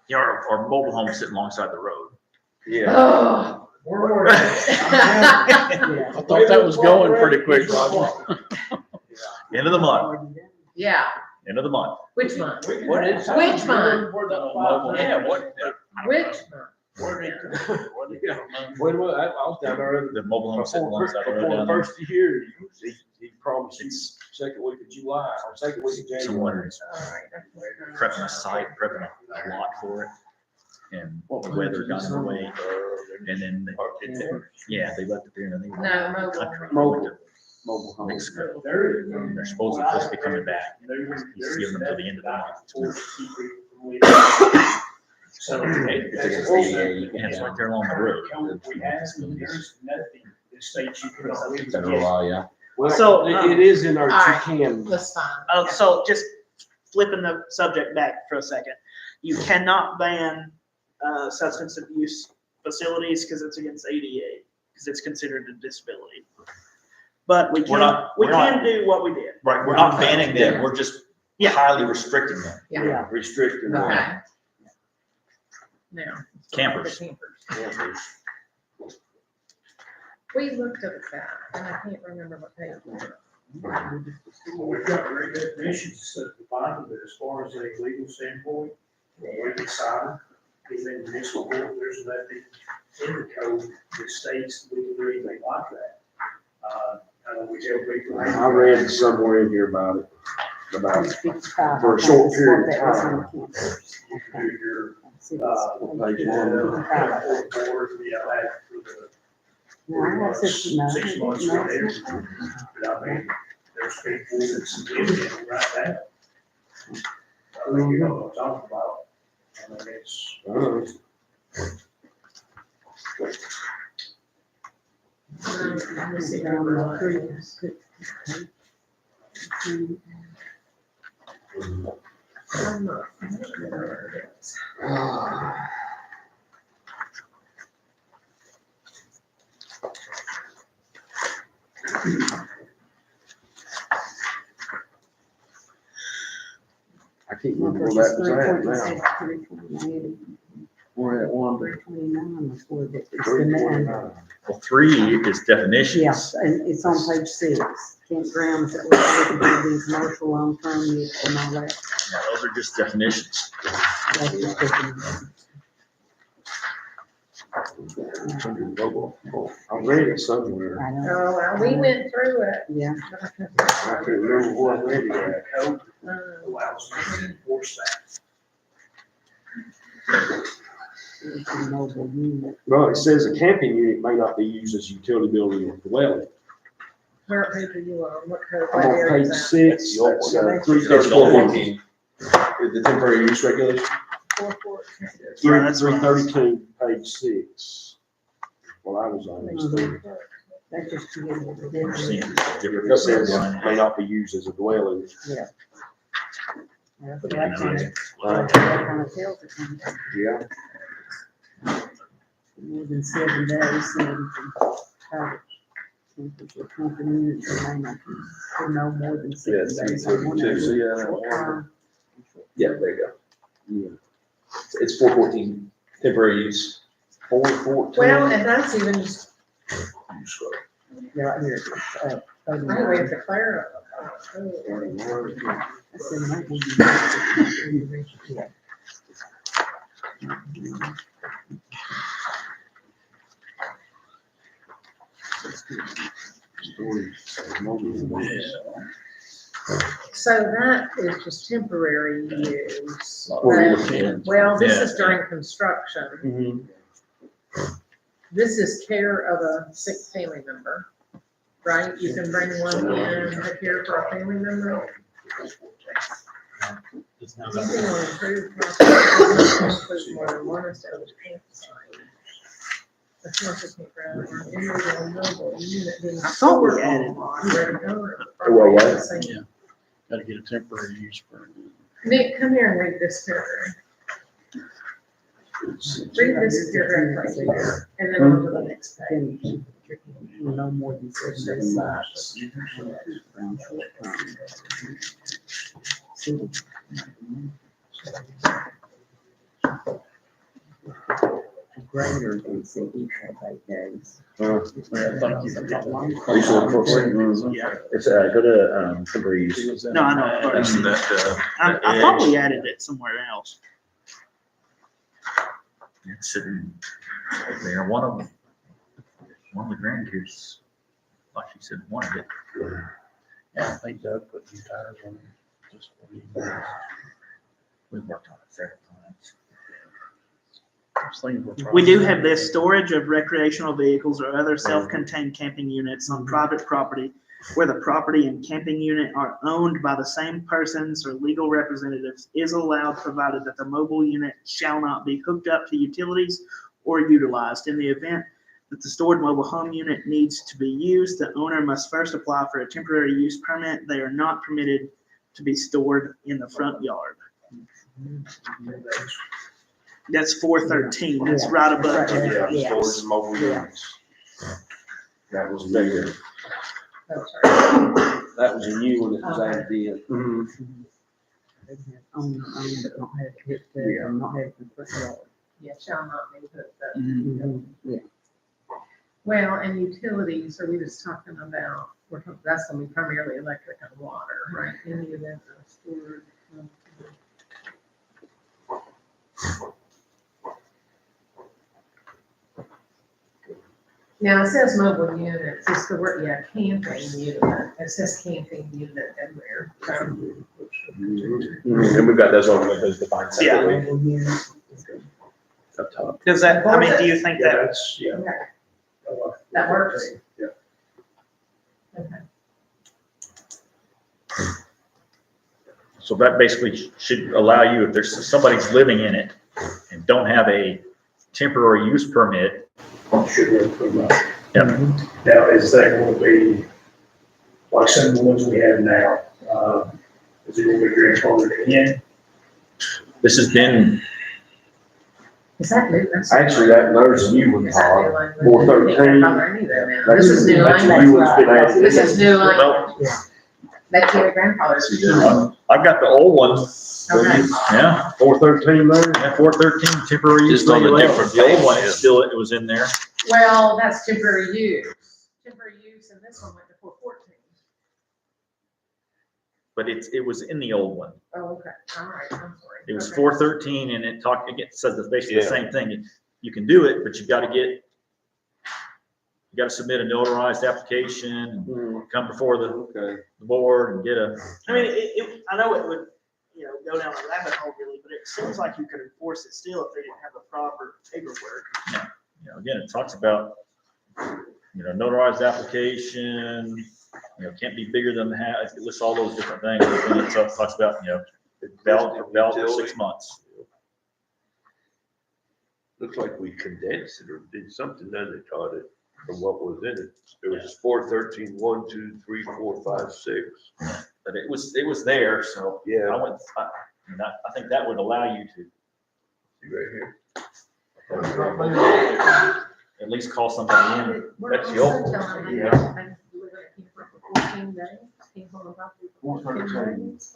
Yeah, our mobile home sitting alongside the road. Yeah. Oh. Where were they? I thought that was going pretty quick, Roger. End of the month, Yeah, end of the month. which month? What is? Which month? Yeah, what? Which month? What did he go? When, I was down there The mobile home sitting before, alongside the road before the down there. first year, he promised you It's second week of July, or second week of someone January. is All right. prepping a site, prepping a lot for it. And the weather got in the way. And then, yeah, they left it there and then they. No, mobile. Country. Mobile. Mobile home. Mexico. There. They're supposedly supposed to be coming back. He's giving them till the end of the month. So. It's against ADA, you And can't it's right there along the road. We have, there's nothing that states you cannot leave. Federal law, yeah. Well, So, it is in there, All that you can. That's fine. So just flipping the subject back for a second, you cannot ban substance abuse facilities because it's against ADA, because it's considered a disability. But we We're can, not- we we're not- can do what we did. Right, we're not banning them, we're just Yeah. highly restricting them. Yeah. Restricted. Okay. Now. Campers. The Campers. We looked at that, and I can't remember what page. it was. We've got great definitions that define it, but as far as a legal standpoint, we decided, even in municipal court, there's nothing in the code that states we can do anything like that. We tell people. I read somewhere in here about it, about, Page 55, For a I think, short is period what of that was time. on the campus. You can do your, page yeah, one. board, yeah, that for the No, I said, no, 6 months no, or whatever. it's not. But I mean, there's people that's living it right now. I mean, you know what I'm talking about. I mean, it's. Let me see. Down the creek. I'm not sure where it is. I can't remember where that was at now. 329. We're at one. 329 was where the, it's the man. Well, 3 is definitions. Yes, and it's on page 6. Campgrounds that were applicable in commercial, long-term, use and all that. Yeah, those are just definitions. That's just taken. I read it somewhere. I know, Oh, well, we went through it. yeah. but I couldn't I can't remember where I read it at. Code remember. allows me to enforce that. It's a mobile unit. Well, it says a camping unit may not be used as a utility building or dwelling. Where page are you on? What code? I'm What on area page is 6, that's, three It's thirty-four. 414. The temporary use regulation. that? 414. Three thirty-two, page 6. Well, I was on page 3. That's just to get rid of the See, difference. different It says line. may not be used as a dwelling. Yeah. That's Put it what in I the think. Right. That kind of tells it. Yeah. More than 7 days, then you can have it. Campers or camping units that may not be for no more than 7 Yes, days. on one 332, of so them. yeah, Short term. Yeah, there you go. Yeah. It's 414, temporary use. 414. Well, and that's even just, Yeah, right here. I think we have to clarify. That's in mobile unit. Yeah. So that is just temporary use. Well, But- Well, this Yeah. is during construction. Mhm. This is care of a sick family member, right? You can bring one in to care for a family member. Anything on approved property includes more than one established campsite. A commercial campground or individual mobile unit being I thought we stored added- on where the owner of the Well, what? property is saying- Yeah. Gotta get a temporary use permit. Nick, come here and read this paragraph. Read this paragraph right here, and then on to the next page. No more than 7 days. Around short term. See? Greater than 8 days. Thank you. Are you still incorporating? Yeah. It's, go to, temporary use. No, I know. but That, I thought we added it somewhere else. It's sitting right there. One of the grandkids, like she said, wanted it. Yeah, I think Doug put new tires on it. Just what he wants. We've worked on it several times. Those things were We do probably- have this storage of recreational vehicles or other self-contained camping units on private property where the property and camping unit are owned by the same persons or legal representatives is allowed, provided that the mobile unit shall not be hooked up to utilities or utilized. In the event that the stored mobile home unit needs to be used, the owner must first apply for a temporary use permit. They are not permitted to be stored in the front yard. That's 413. That's right above. Yeah, Yeah. storage and mobile Yeah. units. That was bigger. That's right. That was a new one that was added in. Own, but not have it hooked up, Yeah. and not have it in front yard. Yeah, shall not be hooked up. Yeah. Well, and utilities, are we just talking about, that's gonna be primarily electric and water, right? In the event of stored. Now, it says mobile units, it's the word, yeah, camping unit, it says camping unit in there. And we've got those on, those defined separately Mobile unit. up top. Does that, I mean, do you think Yeah, that, that's, yeah. Okay, that works. Yeah. Okay. So that basically should allow you, if there's somebody's living in it and don't have a temporary use permit. Should work pretty well. Yep. Now, is that going to be like some of the ones we have now? Is it going to be grandfathered in? This has been, Is that new? That's- Actually, there's a new one, Is that new Todd. language? 413. I can't remember any of that now. That's- This is new that's language. new one's been added. This is new language. well, That's your grandfather's. I've got the old one. Okay. Yeah, 413 there? yeah, 413 temporary use. Just on the regulations. different The old one, dates, it's yeah. still, it was in there. Well, that's temporary use. Temporary use, and this one went to 414. But it was in the old one. Oh, okay, all right, I'm sorry. It was Okay. 413 and it says basically the Yeah. same thing. You can do it, but you gotta submit a notarized application, and come before the Okay. board and get a. I mean, I know it would, go down a rabbit hole really, but it seems like you could enforce it still if they didn't have the proper paperwork. Again, it talks about, notarized application, can't be bigger than it lists all those different things. And it talks about, valid for 6 months. Looks like we condensed it or did something, then they taught it from what was in it. It was 413, 1, 2, 3, 4, 5, 6. But it was there, so Yeah, I think that would allow you to see right here. at least call somebody in. That's the old one. Yeah. We're gonna keep it for 14 days. Keep on the property for 14 days.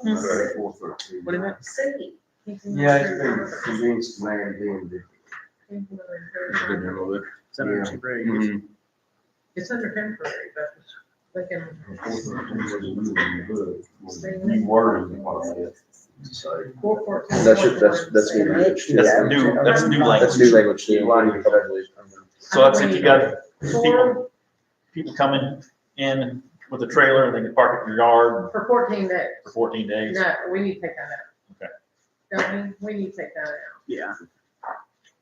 413. What do you mean? City. Keeping Yeah, it it's for- been convinced to man again. keeping it for- It's under Yeah. temporary use. It's under temporary, but they can. New wording on it. 414. That's new language. That's new language. That's new language too. So that's if you got people coming in with a trailer and they can park at your yard For 14 days. for 14 days. No, we need to take that out. Okay. Don't we? We need to take that out. Yeah.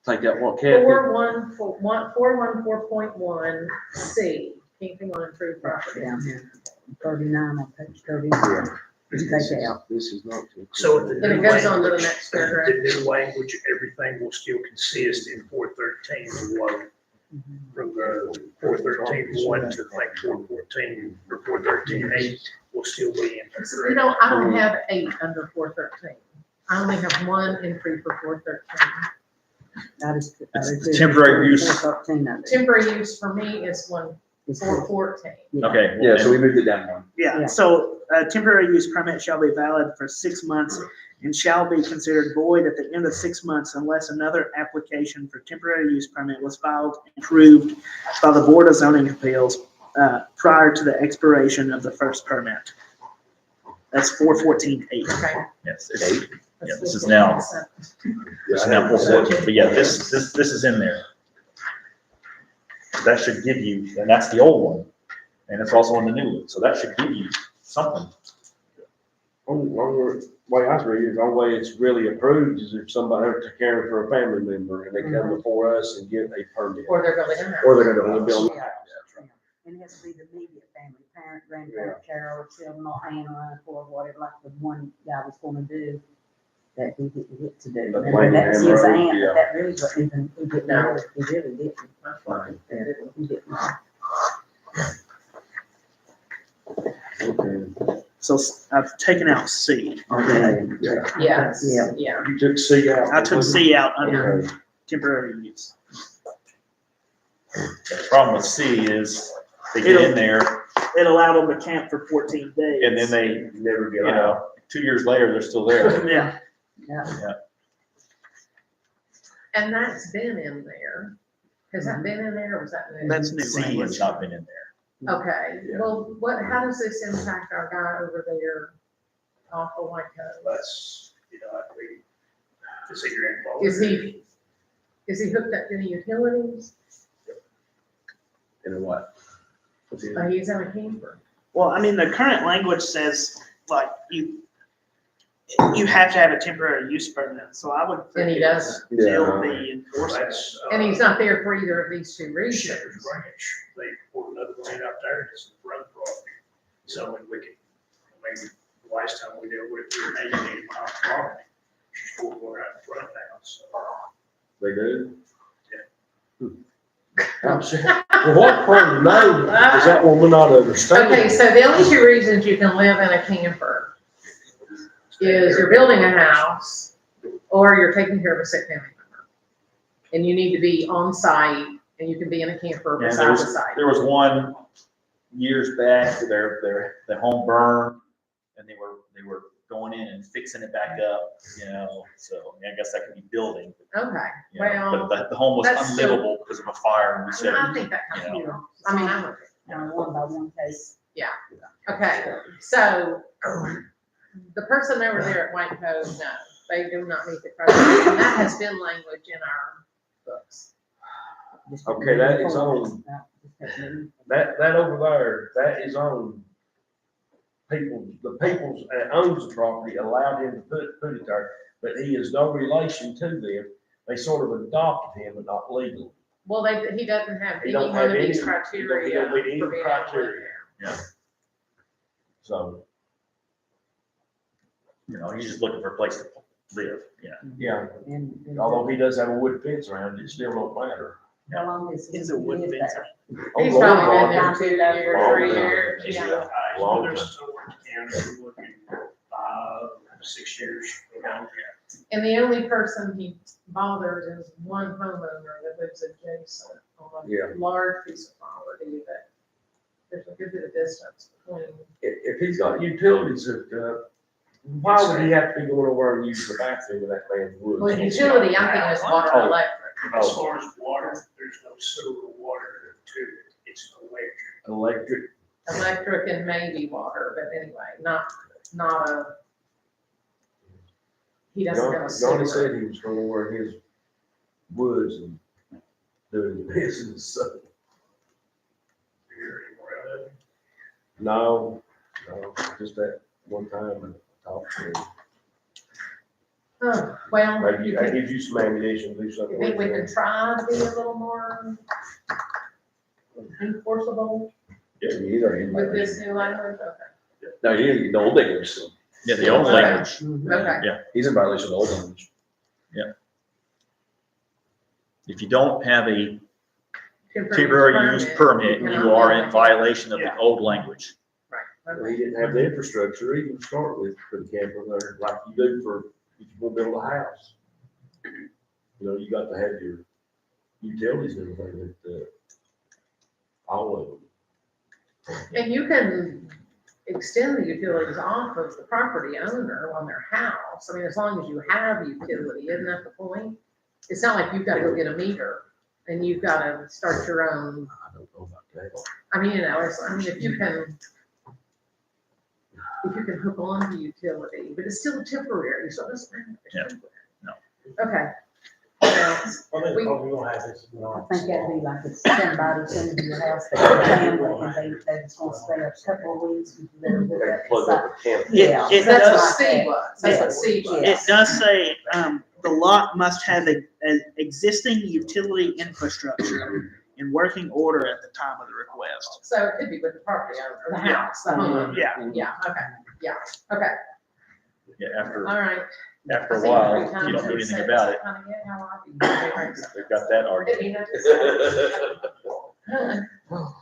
Take that one, Kathy. 414.1 C, camping on improved property. Down here, 39 on page 39. Just take it out. This is not. So the And it new goes on to the language, next paragraph. the new language, everything will still consist in 413 below. From the 413.1 to like 414 or 413.8 will still be in. You know, I don't have 8 under 413. I only have 1 entry for 413. It's temporary use. 413 of it. Temporary use for me is It's 414. Okay. Yeah, so we moved it down one. Yeah, Yeah. so a temporary use permit shall be valid for 6 months and shall be considered void at the end of 6 months unless another application for temporary use permit was filed and approved by the Board of Zoning Appeals prior to the expiration of the first permit. That's 414.8. Okay. Yes, it's Yeah, this is now, this is now 414, but yeah, this is in there. That should give you, and that's the old one, and it's also in the new one, so that should give you something. Only way I read it, the only way it's really approved is if somebody ever took care of for a family member and they come before us and get a permit. Or they're building a house. Or they're gonna build a Yeah. house. And it has to be the immediate family, parent, grandparent, child, or children, or aunt, or uncle, or whatever, like the one guy was gonna do, that he didn't get to do. The And Plain that's Man his Road, aunt, yeah. but that really wasn't even, he didn't know, he really didn't. That's fine. He didn't know. Okay. So I've taken out C. Yeah. Yes, Yeah. yeah. You took C out. I took C out under Okay. temporary use. The problem with C is they get in there It allowed them to camp for 14 days. and then they, You never you get out. know, 2 years later, they're still there. Yeah, And that's been in there. Has that been in there or was that new? that's new C has language. not been in there. Okay, Yeah. well, how does this impact our guy over there off of White Cove? That's, I think, to see your info. Is he hooked up to any utilities? And what? What's he- He's in a camper. Well, I mean, the current language says, like, you have to have a temporary use permit, so I would. And he doesn't. Still be enforcing. That's. And he's not there for either of these two Shepherd's reasons. Ranch, they poured another land out there, and it's a front property. So when we can, the last time we dealt with it, we were 88 miles property. She's poured one out in front now, so. They do? Well, what part of no, is that one we're not understanding? Okay, so the only two reasons you can live in a camper is you're building a house or you're taking care of a sick family member. And you need to be on site and you can be in a camper Yeah, beside the site. there was one years back, their home burned, and they were going in and fixing it back up, so I guess that could be building. Okay, you know, well, But the home was that's still- unlivable because of a fire, and we said, I think that comes, you know. I mean, I'm, On a one by one case. okay, so the person over there at White Cove, no, they do not meet the criteria. And that has been language in our books. Okay, that is on, that over there, that is on the people's that owns the property allowed him to put it there, but he is no relation to them. They sort of adopted him, but not legally. Well, he doesn't have He any don't one have of these any- criteria. he don't meet any for being able to live criteria. there. So, he's just looking for a place to live, yeah, And although he does have a wood fence around it, it still don't matter. how long is Is he it wood lived fence? there? Oh, He's Lord, probably been Lord. there 2 years, Long 3 time. years, It's yeah. Long There's time. still work county, we're looking 5, 6 years. And the only person he bothers is one homeowner that lives adjacent on Yeah. a large piece of property that there's a good bit of distance between. If he's got utilities hooked up, why would he have to be going over and use the bathroom in that man's woods? Well, utility, I'm thinking is water and electric. As far as water, there's no sewer water to it, it's electric. Electric, Electric and maybe water, but anyway, not a, he doesn't have a Johnny sewer. said he was going over in his woods and doing business, so. Here anymore out of it. No, just that one time I talked to him. Oh, well, Maybe you I think, give you some ammunition, do something. you think we with can it. try to be a little more enforceable Either in with this new language? Okay. No, you, the old English, yeah, the old Okay. language, Okay. he's in violation of the old English. if you don't have a temporary use permit, you are in violation of the old language. Right. Well, he didn't have the infrastructure even to start with for the camper there, like you do for, if you're gonna build a house. You got to have your utilities and everything with, all of them. And you can extend the utilities off of the property owner on their house. I mean, as long as you have utility, isn't that the point? It's not like you've got to go get a meter and you've got to start your own, I don't know about that. I mean, if you can if you can hook on to utility, but it's still temporary, so it doesn't matter. Yeah, Okay. What else? I think We- probably gonna have this, you I know. think that'd be like if somebody came to your house, they were family, and they just want to stay a couple of weeks, you better look They at the plug site. up a camp. Yeah. It That's does- what C was, that's what C was. It does say, the lot must have an existing utility infrastructure in working order at the time of the request. So it could be with the property owner, or the Yeah. house, the home. Yeah, Yeah, okay, yeah, okay, Yeah, after, all right. after I a think while, every you time don't do they anything say about this, it. I kinda get how I feel. They've got that argument. You know,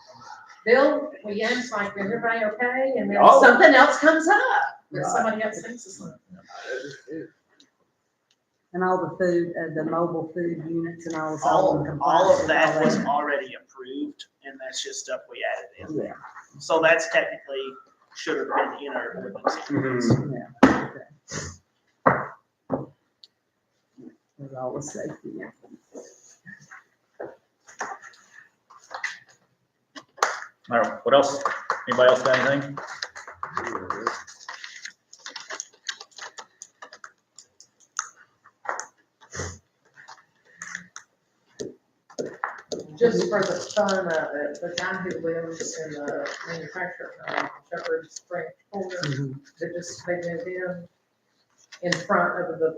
Bill, we asked like, is everybody okay? And then Oh. something else comes up, that somebody else thinks is something. And all the food, the mobile food units and all. all of that was already approved, and that's just stuff we added in. Yeah, So that's technically should have been in our ordinance. yeah. Okay. There's always safety. Yeah. All right, what else? Anybody else got anything? Just for the fun of it, the guy who lives in the manufacturer, Shepherd's Branch Corner, they moved in front of the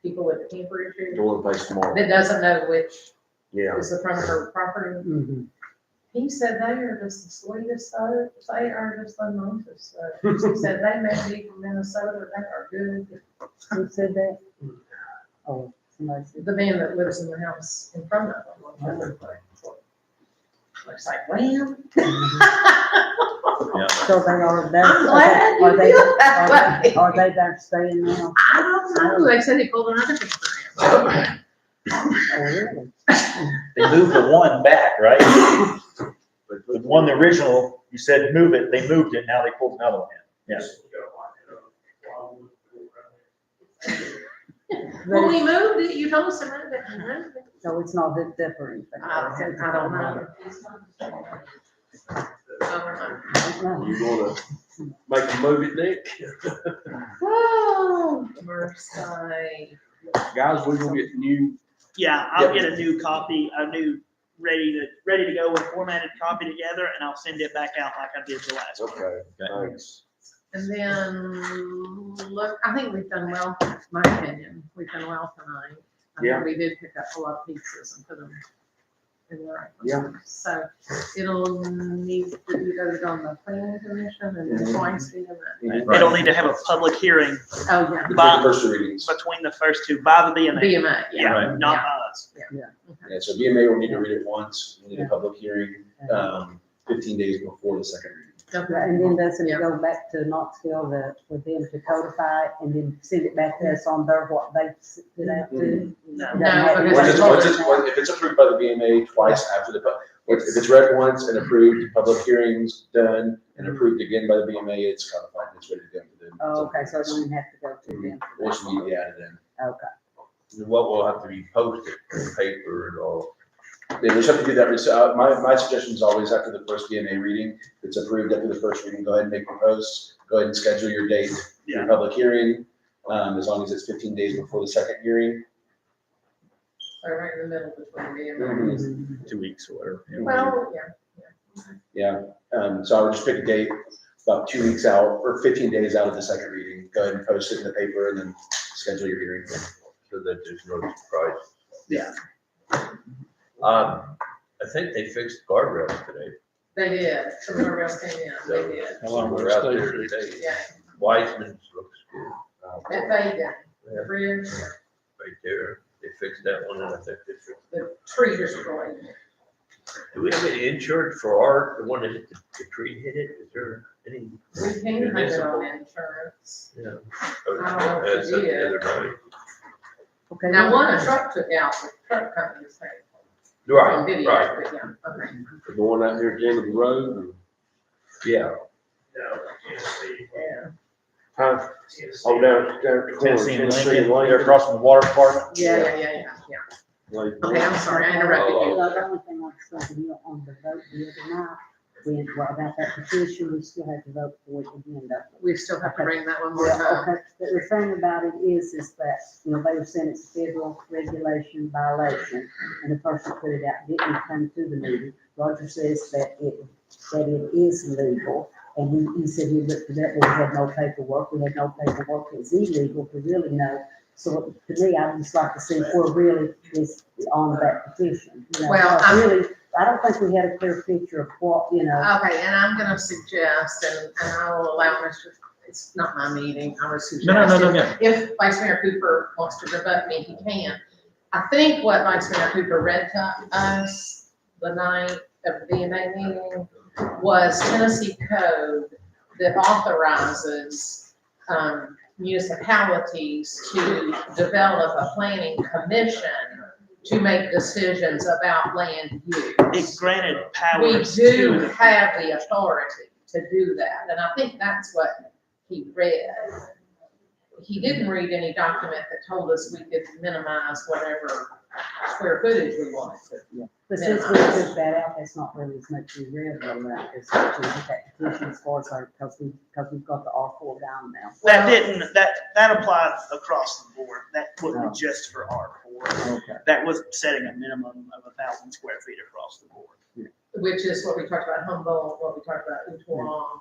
people with the camper issue, Door place tomorrow. that doesn't know which Yeah. is the front of her property. Mhm. He said they are just the sweetest folks, they are just the nicest folks. He said they may be from Minnesota, they are good. Who said that? Oh, somebody said. The man that lives in the house in front of them. on Shepherd's Branch. Looks like, well. Yeah. So they are there. I'm glad you Are they- feel that way. Are they there staying now? I don't know, they said he pulled another picture. Oh, really? They moved the one back, right? The one, the original, you said move it, they moved it, now they pulled another one in. Yes. When we moved it, you told us to move it, and moved it. So it's not hooked up or anything? I don't know. You gonna make a movie, Nick? Oh, Mercy. Guys, we're gonna get new. Yeah, I'll get a new copy, ready to go with formatted copy together, and I'll send it back out like I did the last one. Okay, thanks. And then, look, I think we've done well, my opinion, we've done well tonight. I Yeah. think we did pick up a lot of pieces and put them in the right Yeah. places. So it'll need to be voted on the planning commission and then twice be in that. Right. It'll need to have a public hearing Oh, yeah, By- First readings. between the first two by the BMA. BMA, yeah. Yeah, Right. not by us. Yeah, so BMA will need to read it once, we need a public hearing, 15 days before the second reading. Okay. And then doesn't Yeah. it go back to Knoxville for them to codify it and then send it back to us on their, what they sent it out to? No. Doesn't No, have because Once to- it's, if it's approved by the BMA twice after if it's read once and approved, public hearings done, and approved again by the BMA, it's codified, it's ready to go to them. Oh, okay, so it don't even have to go to them. It just need to be added in. Okay. What will have to be posted in the paper and all? They just have to do that, so, my suggestion is always after the first BMA reading, if it's approved after the first reading, go ahead and make your posts, go ahead and schedule your date for your public hearing, as long as it's 15 days before the second hearing. So right in the middle between BMA. Mm-hmm. 2 weeks or whatever. you know. Well, yeah. Yeah, so I would just pick a date about 2 weeks out, or 15 days out of the second reading, go ahead and post it in the paper, and then schedule your hearing. So that there's no surprise. Yeah. I think they fixed guardrails today. They did, some of the rest came in, they did, How long will We're it out stay? there today. yeah. Wiseman's looks good. That fade down, Yeah. the bridge, Right there. They fixed that one and I think they fixed. the tree destroyed. Do we have any insurance for our, the one that hit the tree hit it? Is there any? We can have it on insurance. Yeah. don't know if That's we the did. other night. Okay. Now, one a truck took out, the truck company was paying for it. Right, On video, right. but yeah, okay. The one out here at the end of the road, and, Yeah. Yeah. huh? Oh, down at the corner, Tennessee and Tennessee Lincoln, and they're Lincoln. across from the water department. Yeah. Like, Okay, I'm sorry, I interrupted Oh, you. The only thing I was thinking, on the vote the other night, what about that petition, we still have to vote for it again, don't we? We still have to bring that one more Yeah, time. okay, but the thing about it is that, they were saying it's a federal regulation violation, and the person put it out, didn't come to the meeting. Roger says that it is legal, and he said he looked at that, but we had no paperwork, it's illegal to really know. So to me, I would just like to see where really is on that petition, Well, I really, I don't think we had a clear picture of what, Okay, and I'm gonna suggest, and I will allow Mr., it's not my meeting, I was No, no, no, no, suggesting, if Vice Mayor Cooper wants to rebut me, he can. I think what Vice Mayor Cooper read to us the night of the VMA meeting was Tennessee code that authorizes, municipalities to develop a planning commission to make decisions about land use. It granted We powers do to. have the authority to do that, and I think that's what he read. He didn't read any document that told us we could minimize whatever square footage we wanted to. But since we took that out, that's not really as much we read on that, as much as that petition as far as our, because we've got the R4 down now. That applied across the board. That wasn't just for R4. Okay. That was setting a minimum of 1,000 square feet across the board. Which is what we talked about Humboldt, what we talked about Utuam,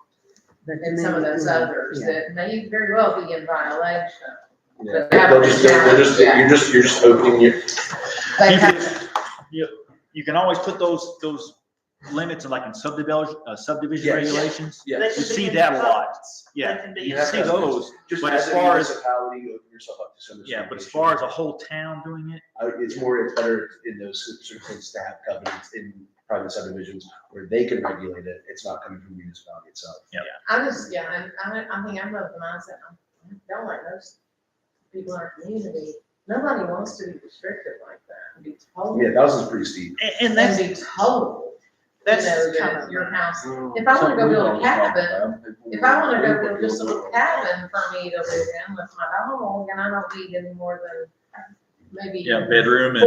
But to and me, some of those others yeah. that may very well be in violation. Yeah, you're just opening your, They You have, can- You can always put those limits like in subdivision Yes. regulations. yeah. They You can see be that a in lot. codes. Yeah, They can be you in see codes. those. Just But as as a far as- municipality, you open yourself up to so much. Yeah, but as regulation. far as a whole town doing it, It's better in those circumstances to have covenants in private subdivisions where they can regulate it. It's not coming from the municipality itself. I just, yeah, and I think I'm of the mindset, I don't like most people in our community, nobody wants to be restricted like that, and be told. Yeah, that was pretty steep. And that's, And be told, you that's know, kind that of. your house, if I wanna go build a cabin, if I wanna go build just a little cabin for me to live in with my dog, and I don't need any more than maybe yeah, bedroom and.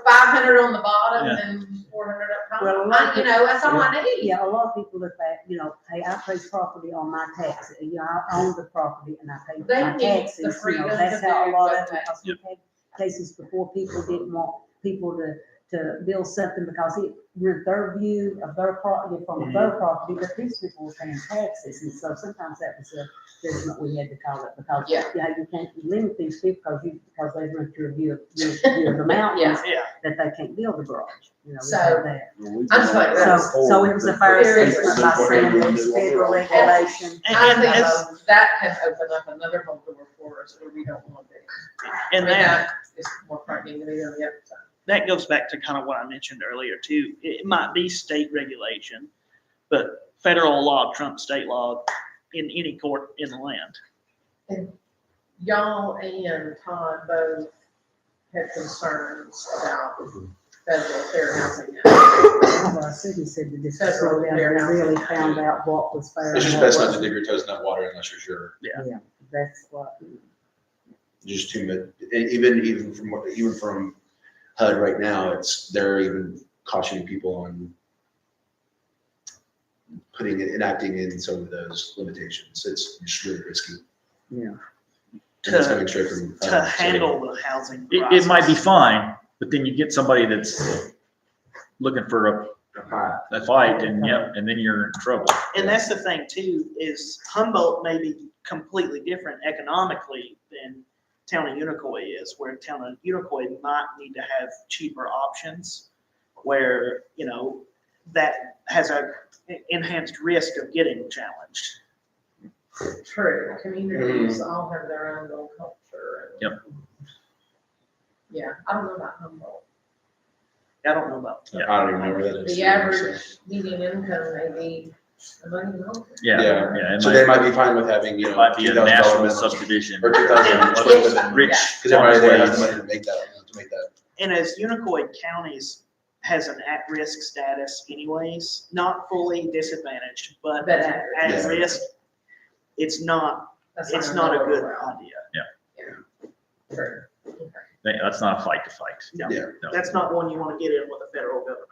500 on the bottom Yeah. and 400 up Well, top, that's all I need. Yeah, a lot of people look at, hey, I pay property on my taxes, I own the property and I pay They my need the taxes, freedom that's to how a do lot what of, they- because we've had cases before, people didn't want people to build something because it, their view of their property from their property, but these people were paying taxes, and so sometimes that was a judgment we had to call it, because, Yeah. you can't limit these people because they run your view of the mountains, Yeah. Yeah, that they can't build a garage, we So, had that. I'm just like, So it was a fair assessment by saying it was federal regulation. I and think as, that can open up another whole door for us where we don't want to be. and that, is more frightening to me on the other side. that goes back to kind of what I mentioned earlier too. It might be state regulation, but federal law trumps state law in any court in the land. Y'all and Todd both had concerns about federal fair housing. Act. Well, I said, he said that this was Federal slow down, fair and housing. really found out what was fair. It's and just what best not to wasn't. dig your toes in that water unless you're sure. Yeah, that's what. Just too much, even from HUD right now, they're even cautioning people on enacting in some of those limitations. It's just really risky. Yeah. And that's coming straight from HUD. To handle the housing It might be process. fine, but then you get somebody that's looking for a fight and and then you're in trouble. And that's the thing too, is Humboldt may be completely different economically than Town of Unicoi is, where Town of Unicoi might need to have cheaper options, where, that has a enhanced risk of getting challenged. True, communities all have their own little culture. and- Yep. Yeah, I don't know about Humboldt. I don't know about. I don't even know where that is. The average median income may be $1 million. Yeah. It So they might be fine with having, It might be a $2,000 national minimum, subdivision. or 2,000 Rich. within Rich. because everybody there has the money to make that. And as Unicoi counties has an at-risk status anyways, not fully disadvantaged, but But at Yeah. risk, it's not That's not a good route. idea. True. That's not a fight to fight. No, Yeah. No. that's not one you want to get in with the federal government.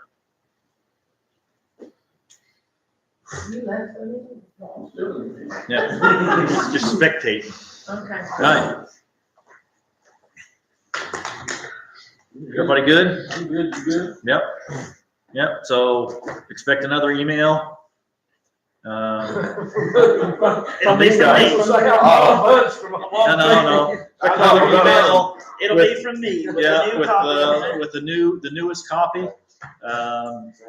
Yeah, just spectating. Okay. Right. Everybody good? I'm good, you good? Yep. Yep, so expect another email. It'll be from me. No. Another email. It'll be from me. With the Yeah, new with copy. with the newest copy.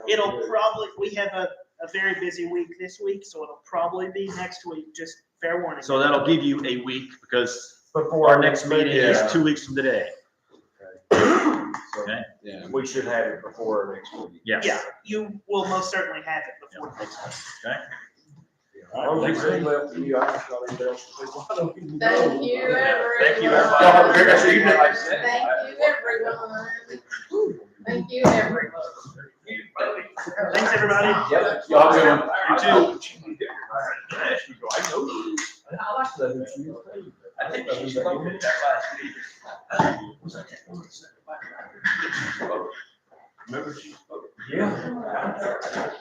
It'll probably, we have a very busy week this week, so it'll probably be next week, just fair warning. So that'll give you a week because Before our next meeting Yeah. is 2 weeks from today. So Okay? Yeah. we should have it before our next meeting. Yes. Yeah, you will most certainly have it before next week. Okay. Well, next email from you, I just got emails from people. I don't even know. Thank you, everyone. Thank you, Y'all have a great rest of your evening. Thank you, everyone. Thank you, everyone. Thanks, everybody. Yep, y'all have a good one. You too. I know you. I like that. I think she spoke at that last meeting. Remember she spoke? Yeah.